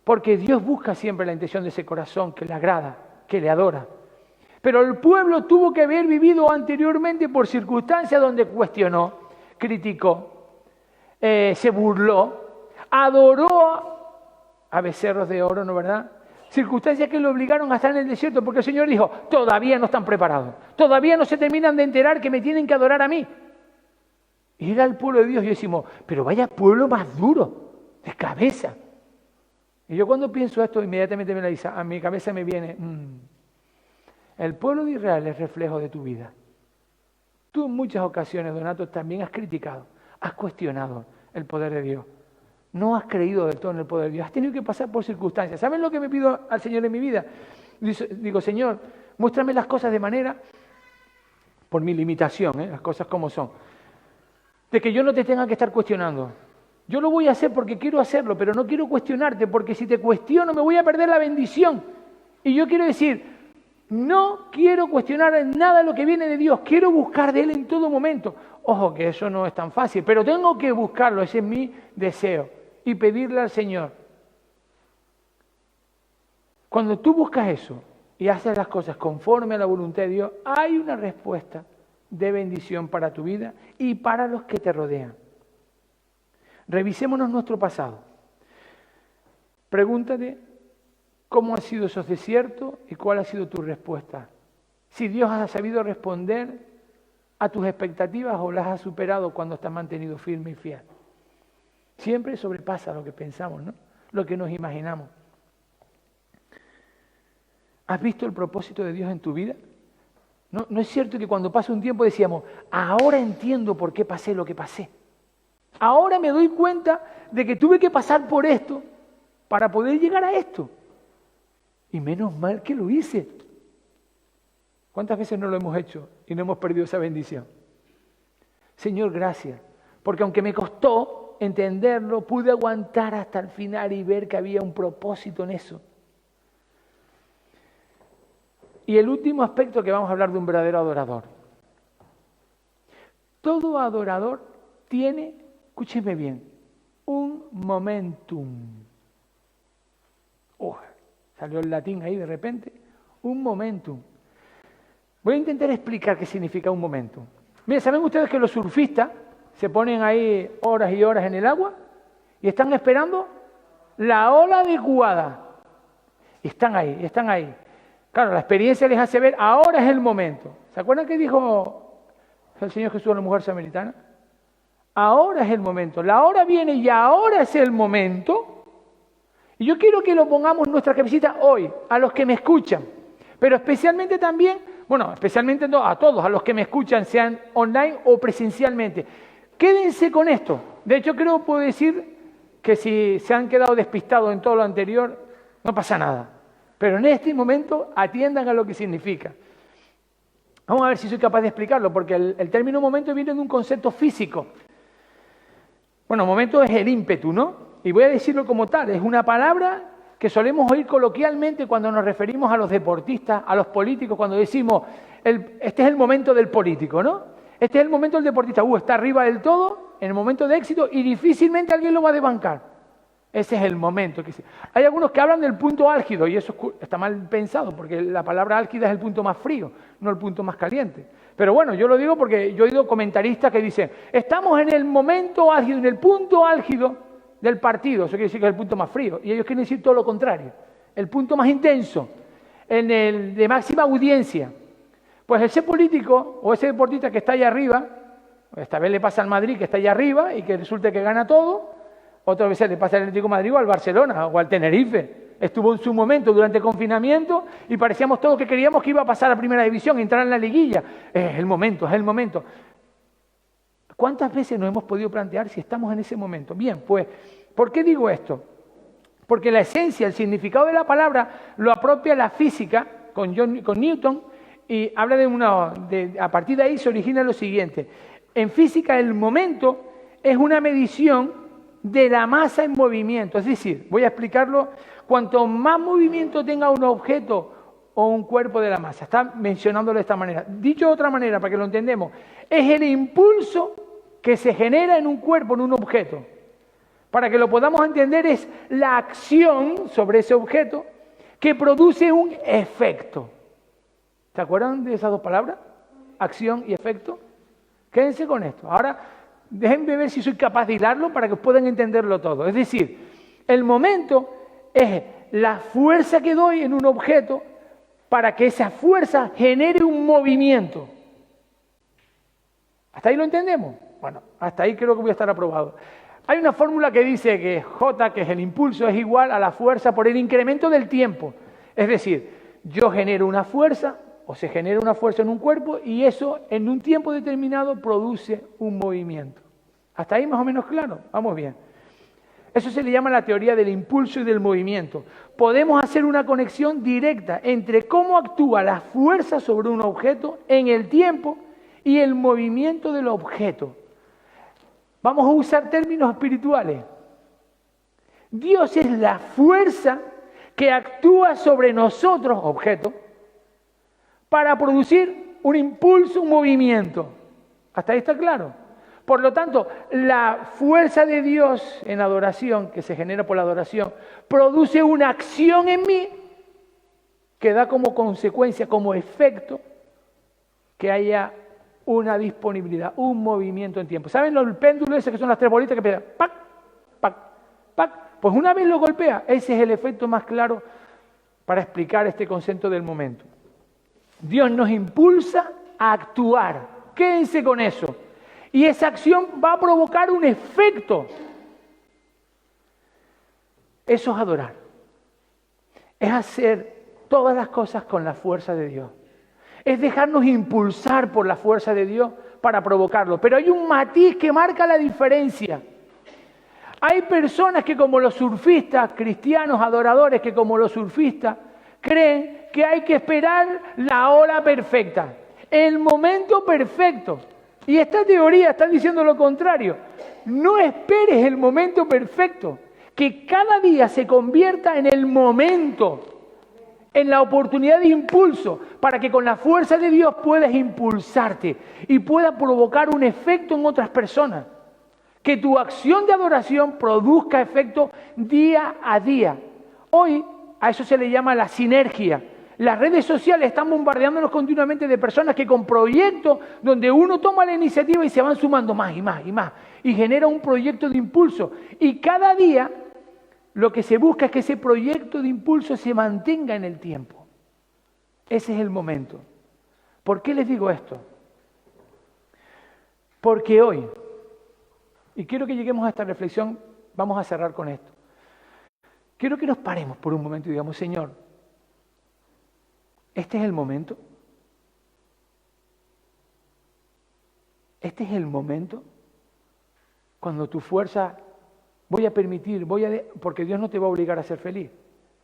Porque Dios busca siempre la intención de ese corazón que le agrada, que le adora. Pero el pueblo tuvo que haber vivido anteriormente por circunstancias donde cuestionó, criticó, se burló, adoró a becerros de oro, ¿no verdad? Circunstancias que lo obligaron a estar en el desierto porque el Señor dijo, todavía no están preparados, todavía no se terminan de enterar que me tienen que adorar a mí. Y era el pueblo de Dios y decimos, pero vaya pueblo más duro, de cabeza. Y yo cuando pienso esto, inmediatamente a mi cabeza me viene, el pueblo de Israel es reflejo de tu vida. Tú en muchas ocasiones, Donato, también has criticado, has cuestionado el poder de Dios. No has creído del todo en el poder de Dios. Has tenido que pasar por circunstancias. ¿Saben lo que me pido al Señor en mi vida? Digo, Señor, muéstrame las cosas de manera, por mi limitación, las cosas como son, de que yo no te tenga que estar cuestionando. Yo lo voy a hacer porque quiero hacerlo, pero no quiero cuestionarte, porque si te cuestiono me voy a perder la bendición. Y yo quiero decir, no quiero cuestionar en nada lo que viene de Dios, quiero buscar de Él en todo momento. Ojo, que eso no es tan fácil, pero tengo que buscarlo, ese es mi deseo. Y pedirle al Señor. Cuando tú buscas eso y haces las cosas conforme a la voluntad de Dios, hay una respuesta de bendición para tu vida y para los que te rodean. Revisémonos nuestro pasado. Pregúntate cómo han sido esos desiertos y cuál ha sido tu respuesta. Si Dios ha sabido responder a tus expectativas o las ha superado cuando te has mantenido firme y fiel. Siempre sobrepasa lo que pensamos, ¿no? Lo que nos imaginamos. ¿Has visto el propósito de Dios en tu vida? ¿No es cierto que cuando pasa un tiempo decíamos, ahora entiendo por qué pasé lo que pasé? Ahora me doy cuenta de que tuve que pasar por esto para poder llegar a esto. Y menos mal que lo hice. ¿Cuántas veces no lo hemos hecho y no hemos perdido esa bendición? Señor, gracias. Porque aunque me costó entenderlo, pude aguantar hasta el final y ver que había un propósito en eso. Y el último aspecto que vamos a hablar de un verdadero adorador. Todo adorador tiene, escúcheme bien, un momentum. Salió el latín ahí de repente. Un momentum. Voy a intentar explicar qué significa un momentum. Miren, ¿saben ustedes que los surfistas se ponen ahí horas y horas en el agua y están esperando la ola adecuada? Y están ahí. Claro, la experiencia les hace ver, ahora es el momento. ¿Se acuerdan que dijo el Señor Jesús a la mujer samaritana? Ahora es el momento. La hora viene y ahora es el momento. Y yo quiero que lo pongamos en nuestra cabecita hoy, a los que me escuchan. Pero especialmente también, especialmente no, a todos, a los que me escuchan, sean online o presencialmente. Quédense con esto. De hecho, puedo decir que si se han quedado despistados en todo lo anterior, no pasa nada. Pero en este momento atiendan a lo que significa. Vamos a ver si soy capaz de explicarlo, porque el término momento viene de un concepto físico. Momento es el ímpetu, ¿no? Y voy a decirlo como tal, es una palabra que solemos oír coloquialmente cuando nos referimos a los deportistas, a los políticos, cuando decimos, este es el momento del político, ¿no? Este es el momento del deportista, está arriba del todo en el momento de éxito y difícilmente alguien lo va a desbancar. Ese es el momento. Hay algunos que hablan del punto álgido y eso está mal pensado porque la palabra álgida es el punto más frío, no el punto más caliente. Pero bueno, yo lo digo porque yo he oído comentaristas que dicen, estamos en el momento álgido, en el punto álgido del partido. Eso quiere decir que es el punto más frío. Y ellos quieren decir todo lo contrario. El punto más intenso, en el de máxima audiencia. Pues ese político o ese deportista que está allá arriba, esta vez le pasa al Madrid que está allá arriba y que resulta que gana todo, otra vez le pasa al Atlético de Madrid o al Barcelona o al Tenerife. Estuvo en su momento durante el confinamiento y parecíamos todos que queríamos que iba a pasar a Primera División, entrar en la liguilla. Es el momento, es el momento. ¿Cuántas veces nos hemos podido plantear si estamos en ese momento? Bien, pues, ¿por qué digo esto? Porque la esencia, el significado de la palabra lo apropia la física con Newton y habla a partir de ahí se origina lo siguiente. En física el momento es una medición de la masa en movimiento. Es decir, voy a explicarlo, cuanto más movimiento tenga un objeto o un cuerpo de la masa, está mencionándolo de esta manera. Dicho de otra manera, para que lo entendamos, es el impulso que se genera en un cuerpo, en un objeto. Para que lo podamos entender, es la acción sobre ese objeto que produce un efecto. ¿Se acuerdan de esas dos palabras? Acción y efecto. Quédense con esto. Ahora, déjenme ver si soy capaz de hilarlo para que puedan entenderlo todo. Es decir, el momento es la fuerza que doy en un objeto para que esa fuerza genere un movimiento. ¿Hasta ahí lo entendemos? Bueno, hasta ahí creo que voy a estar aprobado. Hay una fórmula que dice que J, que es el impulso, es igual a la fuerza por el incremento del tiempo. Es decir, yo genero una fuerza o se genera una fuerza en un cuerpo y eso en un tiempo determinado produce un movimiento. ¿Hasta ahí más o menos claro? Vamos bien. Eso se le llama la teoría del impulso y del movimiento. Podemos hacer una conexión directa entre cómo actúa la fuerza sobre un objeto en el tiempo y el movimiento del objeto. Vamos a usar términos espirituales. Dios es la fuerza que actúa sobre nosotros, objeto, para producir un impulso, un movimiento. ¿Hasta ahí está claro? Por lo tanto, la fuerza de Dios en adoración, que se genera por la adoración, produce una acción en mí que da como consecuencia, como efecto, que haya una disponibilidad, un movimiento en tiempo. ¿Saben los péndulos esos que son las tres bolitas que pegan? ¡Pac! ¡Pac! ¡Pac! Pues una vez lo golpea, ese es el efecto más claro para explicar este concepto del momento. Dios nos impulsa a actuar. Quédense con eso. Y esa acción va a provocar un efecto. Eso es adorar. Es hacer todas las cosas con la fuerza de Dios. Es dejarnos impulsar por la fuerza de Dios para provocarlo. Pero hay un matiz que marca la diferencia. Hay personas que como los surfistas, cristianos adoradores que como los surfistas, creen que hay que esperar la hora perfecta, el momento perfecto. Y esta teoría está diciendo lo contrario. No esperes el momento perfecto, que cada día se convierta en el momento, en la oportunidad de impulso, para que con la fuerza de Dios puedas impulsarte y pueda provocar un efecto en otras personas. Que tu acción de adoración produzca efecto día a día. Hoy a eso se le llama la sinergia. Las redes sociales están bombardeándonos continuamente de personas que con proyectos donde uno toma la iniciativa y se van sumando más y más y más y genera un proyecto de impulso. Y cada día lo que se busca es que ese proyecto de impulso se mantenga en el tiempo. Ese es el momento. ¿Por qué les digo esto? Porque hoy, y quiero que lleguemos a esta reflexión, vamos a cerrar con esto. Quiero que nos paremos por un momento y digamos, Señor, ¿este es el momento? ¿Este es el momento? Cuando tu fuerza, voy a permitir, porque Dios no te va a obligar a ser feliz,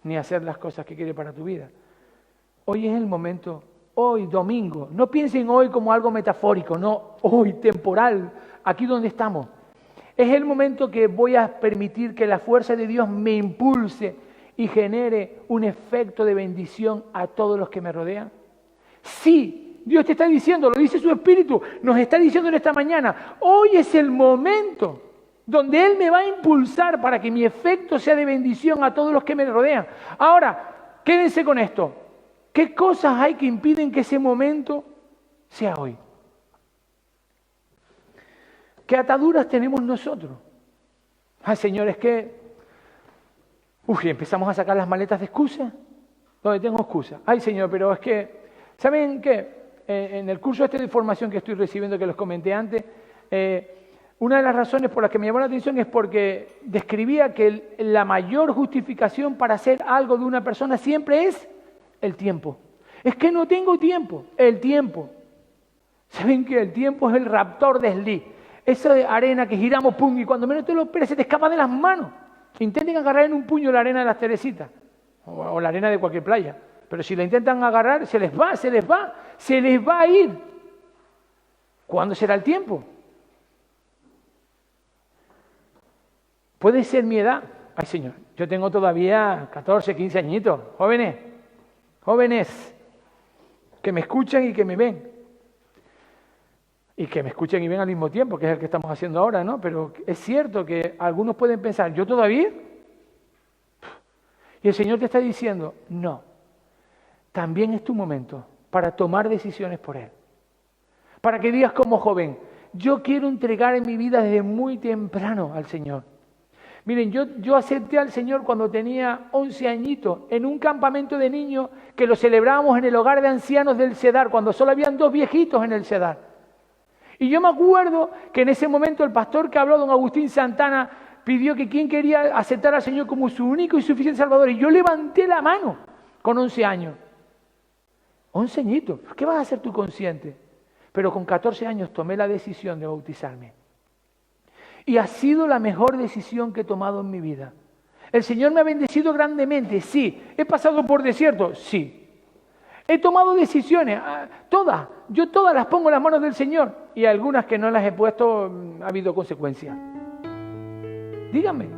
ni a hacer las cosas que quiere para tu vida. Hoy es el momento, hoy, domingo. No piensen hoy como algo metafórico, no, hoy, temporal, aquí donde estamos. Es el momento que voy a permitir que la fuerza de Dios me impulse y genere un efecto de bendición a todos los que me rodean. Sí, Dios te está diciendo, lo dice su Espíritu, nos está diciendo en esta mañana, hoy es el momento donde Él me va a impulsar para que mi efecto sea de bendición a todos los que me rodean. Ahora, quédense con esto. ¿Qué cosas hay que impiden que ese momento sea hoy? ¿Qué ataduras tenemos nosotros? Señor, es que... empezamos a sacar las maletas de excusas. ¿Dónde tengo excusas? Señor, pero es que... ¿Saben qué? En el curso de formación que estoy recibiendo, que les comenté antes, una de las razones por las que me llamó la atención es porque describía que la mayor justificación para hacer algo de una persona siempre es el tiempo. Es que no tengo tiempo. El tiempo. ¿Saben qué? El tiempo es el raptor de Slick. Esa arena que giramos, pum, y cuando menos te lo esperes se te escapa de las manos. Intenten agarrar en un puño la arena de las Teresitas o la arena de cualquier playa. Pero si la intentan agarrar, se les va a ir. ¿Cuándo será el tiempo? Puede ser mi edad. Señor, yo tengo todavía 14, 15 añitos. Jóvenes, que me escuchan y que me ven. Y que me escuchen y ven al mismo tiempo, que es el que estamos haciendo ahora, ¿no? Pero es cierto que algunos pueden pensar, ¿yo todavía? Y el Señor te está diciendo, no, también es tu momento para tomar decisiones por Él. Para que digas como joven, yo quiero entregar en mi vida desde muy temprano al Señor. Miren, yo acepté al Señor cuando tenía 11 añitos, en un campamento de niños que lo celebrábamos en el hogar de ancianos del Cedar, cuando solo habían 2 viejitos en el Cedar. Y yo me acuerdo que en ese momento el pastor que habló, don Agustín Santana, pidió que quien quería aceptar al Señor como su único y suficiente Salvador. Y yo levanté la mano con 11 años. 11 añitos, ¿qué vas a hacer tú consciente? Pero con 14 años tomé la decisión de bautizarme. Y ha sido la mejor decisión que he tomado en mi vida. El Señor me ha bendecido grandemente, sí. He pasado por desiertos, sí. He tomado decisiones, todas. Yo todas las pongo en las manos del Señor. Y algunas que no las he puesto, ha habido consecuencias. Díganme,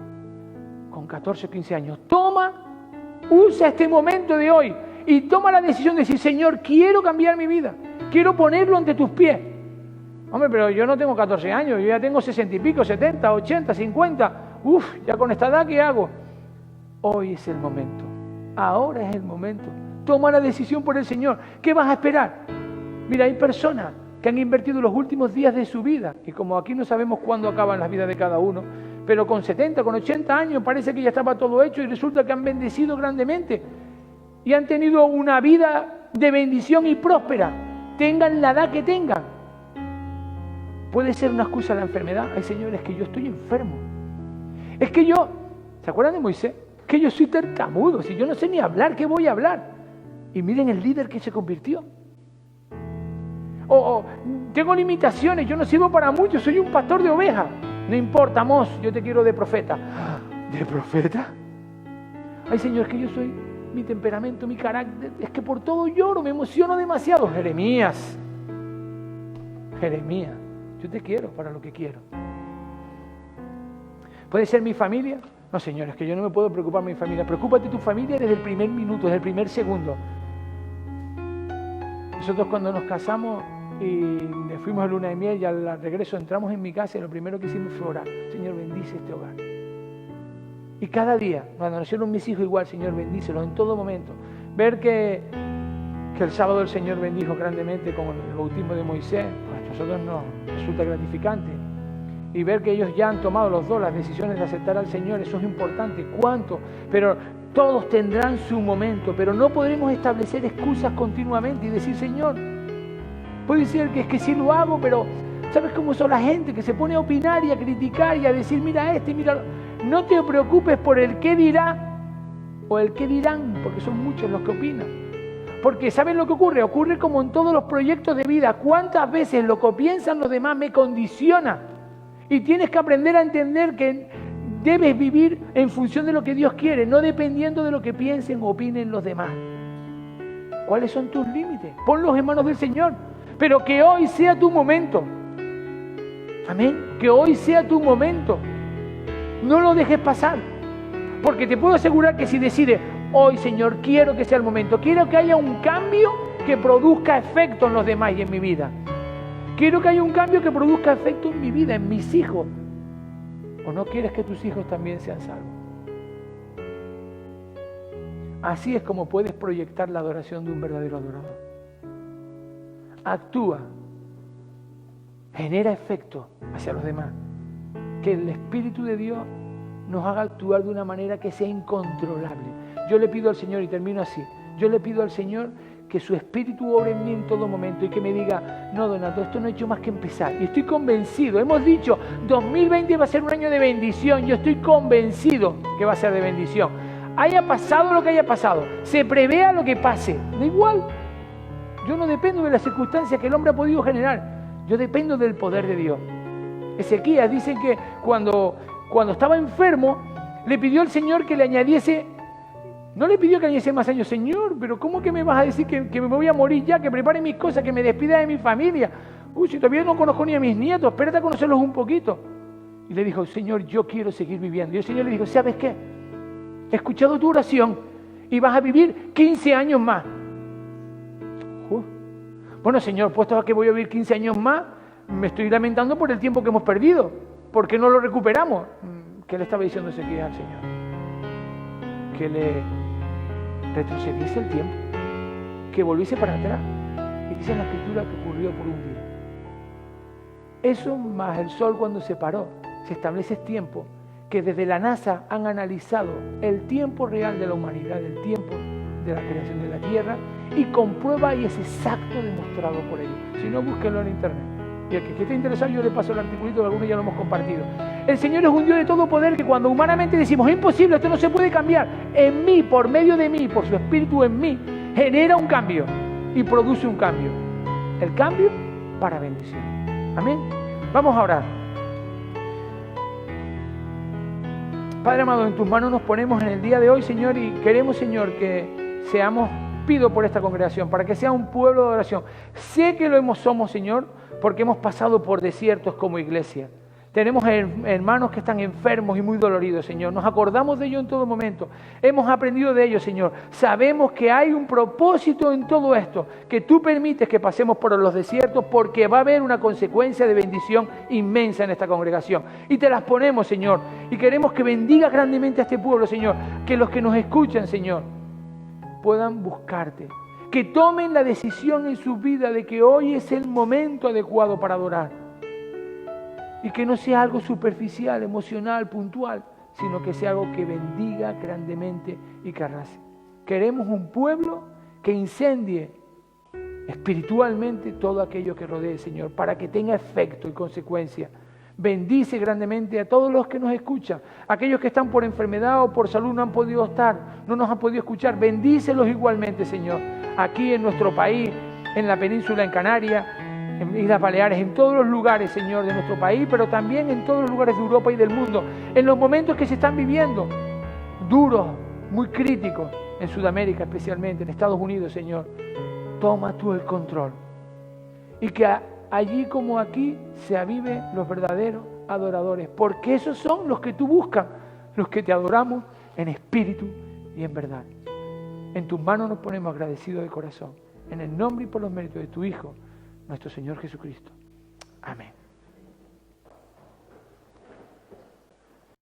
con 14 o 15 años, usa este momento de hoy y toma la decisión de decir, Señor, quiero cambiar mi vida. Quiero ponerlo ante tus pies. Hombre, pero yo no tengo 14 años, yo ya tengo 60 y pico, 70, 80, 50. Ya con esta edad, ¿qué hago? Hoy es el momento. Ahora es el momento. Toma la decisión por el Señor. ¿Qué vas a esperar? Mira, hay personas que han invertido los últimos días de su vida, y como aquí no sabemos cuándo acaban las vidas de cada uno, pero con 70, con 80 años parece que ya estaba todo hecho y resulta que han bendecido grandemente y han tenido una vida de bendición y próspera, tengan la edad que tengan. Puede ser una excusa la enfermedad. Señor, es que yo estoy enfermo. Es que yo, ¿se acuerdan de Moisés? Es que yo soy tartamudo, si yo no sé ni hablar, ¿qué voy a hablar? Y miren el líder que se convirtió. Tengo limitaciones, yo no sirvo para mucho, soy un pastor de ovejas. No importa, Amós, yo te quiero de profeta. ¿De profeta? Señor, es que yo soy, mi temperamento, mi carácter, es que por todo lloro, me emociono demasiado. Jeremías, yo te quiero para lo que quiero. ¿Puede ser mi familia? No, Señor, es que yo no me puedo preocupar por mi familia. Preocúpate de tu familia desde el primer minuto, desde el primer segundo. Nosotros cuando nos casamos y fuimos a luna de miel y al regreso entramos en mi casa y lo primero que hicimos fue orar. Señor, bendice este hogar. Y cada día, cuando nacieron mis hijos igual, Señor, bendícelos en todo momento. Ver que el sábado el Señor bendijo grandemente con el bautismo de Moisés, pues a nosotros nos resulta gratificante. Y ver que ellos ya han tomado los dos las decisiones de aceptar al Señor, eso es importante. ¿Cuánto? Pero todos tendrán su momento, pero no podremos establecer excusas continuamente y decir, Señor, puede ser que es que sí lo hago, pero ¿sabes cómo son la gente que se pone a opinar y a criticar y a decir, mira mira? No te preocupes por el qué dirá o el qué dirán, porque son muchos los que opinan. Porque ¿saben lo que ocurre? Ocurre como en todos los proyectos de vida. ¿Cuántas veces lo que piensan los demás me condiciona? Y tienes que aprender a entender que debes vivir en función de lo que Dios quiere, no dependiendo de lo que piensen o opinen los demás. ¿Cuáles son tus límites? Ponlos en manos del Señor. Pero que hoy sea tu momento. Amén. Que hoy sea tu momento. No lo dejes pasar. Porque te puedo asegurar que si decides, hoy, Señor, quiero que sea el momento, quiero que haya un cambio, que produzca efecto en los demás y en mi vida. Quiero que haya un cambio que produzca efecto en mi vida, en mis hijos. ¿O no quieres que tus hijos también sean salvos? Así es como puedes proyectar la adoración de un verdadero adorador. Actúa, genera efecto hacia los demás. Que el Espíritu de Dios nos haga actuar de una manera que sea incontrolable. Yo le pido al Señor, y termino así, yo le pido al Señor que su Espíritu obre en mí en todo momento y que me diga, no, Donato, esto no he hecho más que empezar. Y estoy convencido, hemos dicho, 2020 va a ser un año de bendición, yo estoy convencido que va a ser de bendición. Haya pasado lo que haya pasado, se prevea lo que pase, da igual. Yo no dependo de las circunstancias que el hombre ha podido generar, yo dependo del poder de Dios. Ezequías dice que cuando estaba enfermo, le pidió al Señor que le añadiese, no le pidió que añadiese más años. Señor, pero ¿cómo que me vas a decir que me voy a morir ya? Que prepare mis cosas, que me despida de mi familia. Uy, si todavía no conozco ni a mis nietos, espérate a conocerlos un poquito. Y le dijo, Señor, yo quiero seguir viviendo. Y el Señor le dijo, ¿sabes qué? He escuchado tu oración y vas a vivir 15 años más. Bueno, Señor, puesto a que voy a vivir 15 años más, me estoy lamentando por el tiempo que hemos perdido. ¿Por qué no lo recuperamos? ¿Qué le estaba diciendo Ezequías al Señor? Que le retrocediese el tiempo, que volviese para atrás. Y dice en la Escritura que ocurrió por un día. Eso más el sol cuando se paró, se establece tiempo, que desde la NASA han analizado el tiempo real de la humanidad, el tiempo de la creación de la Tierra, y comprueba y es exacto demostrado por ellos. Si no, búsquenlo en internet. Y el que esté interesado, yo le paso el articulito, que algunos ya lo hemos compartido. El Señor es un Dios de todo poder que cuando humanamente decimos, es imposible, esto no se puede cambiar, en mí, por medio de mí, por su Espíritu en mí, genera un cambio y produce un cambio. El cambio para bendición. Amén. Vamos a orar. Padre amado, en tus manos nos ponemos en el día de hoy, Señor, y queremos, Señor, que seamos, pido por esta congregación, para que sea un pueblo de oración. Sé que somos, Señor, porque hemos pasado por desiertos como iglesia. Tenemos hermanos que están enfermos y muy doloridos, Señor. Nos acordamos de ellos en todo momento. Hemos aprendido de ellos, Señor. Sabemos que hay un propósito en todo esto, que tú permites que pasemos por los desiertos porque va a haber una consecuencia de bendición inmensa en esta congregación. Y te las ponemos, Señor. Y queremos que bendigas grandemente a este pueblo, Señor. Que los que nos escuchan, Señor, puedan buscarte. Que tomen la decisión en su vida de que hoy es el momento adecuado para adorar. Y que no sea algo superficial, emocional, puntual, sino que sea algo que bendiga grandemente y que arrase. Queremos un pueblo que incendie espiritualmente todo aquello que rodee, Señor, para que tenga efecto y consecuencia. Bendice grandemente a todos los que nos escuchan, aquellos que están por enfermedad o por salud no han podido estar, no nos han podido escuchar. Bendícelos igualmente, Señor, aquí en nuestro país, en la península, en Canarias, en Islas Baleares, en todos los lugares, Señor, de nuestro país, pero también en todos los lugares de Europa y del mundo, en los momentos que se están viviendo, duros, muy críticos, en Sudamérica especialmente, en Estados Unidos, Señor. Toma tú el control. Y que allí como aquí se aviven los verdaderos adoradores, porque esos son los que tú buscas, los que te adoramos en espíritu y en verdad. En tus manos nos ponemos agradecidos de corazón, en el nombre y por los méritos de tu Hijo, nuestro Señor Jesucristo. Amén.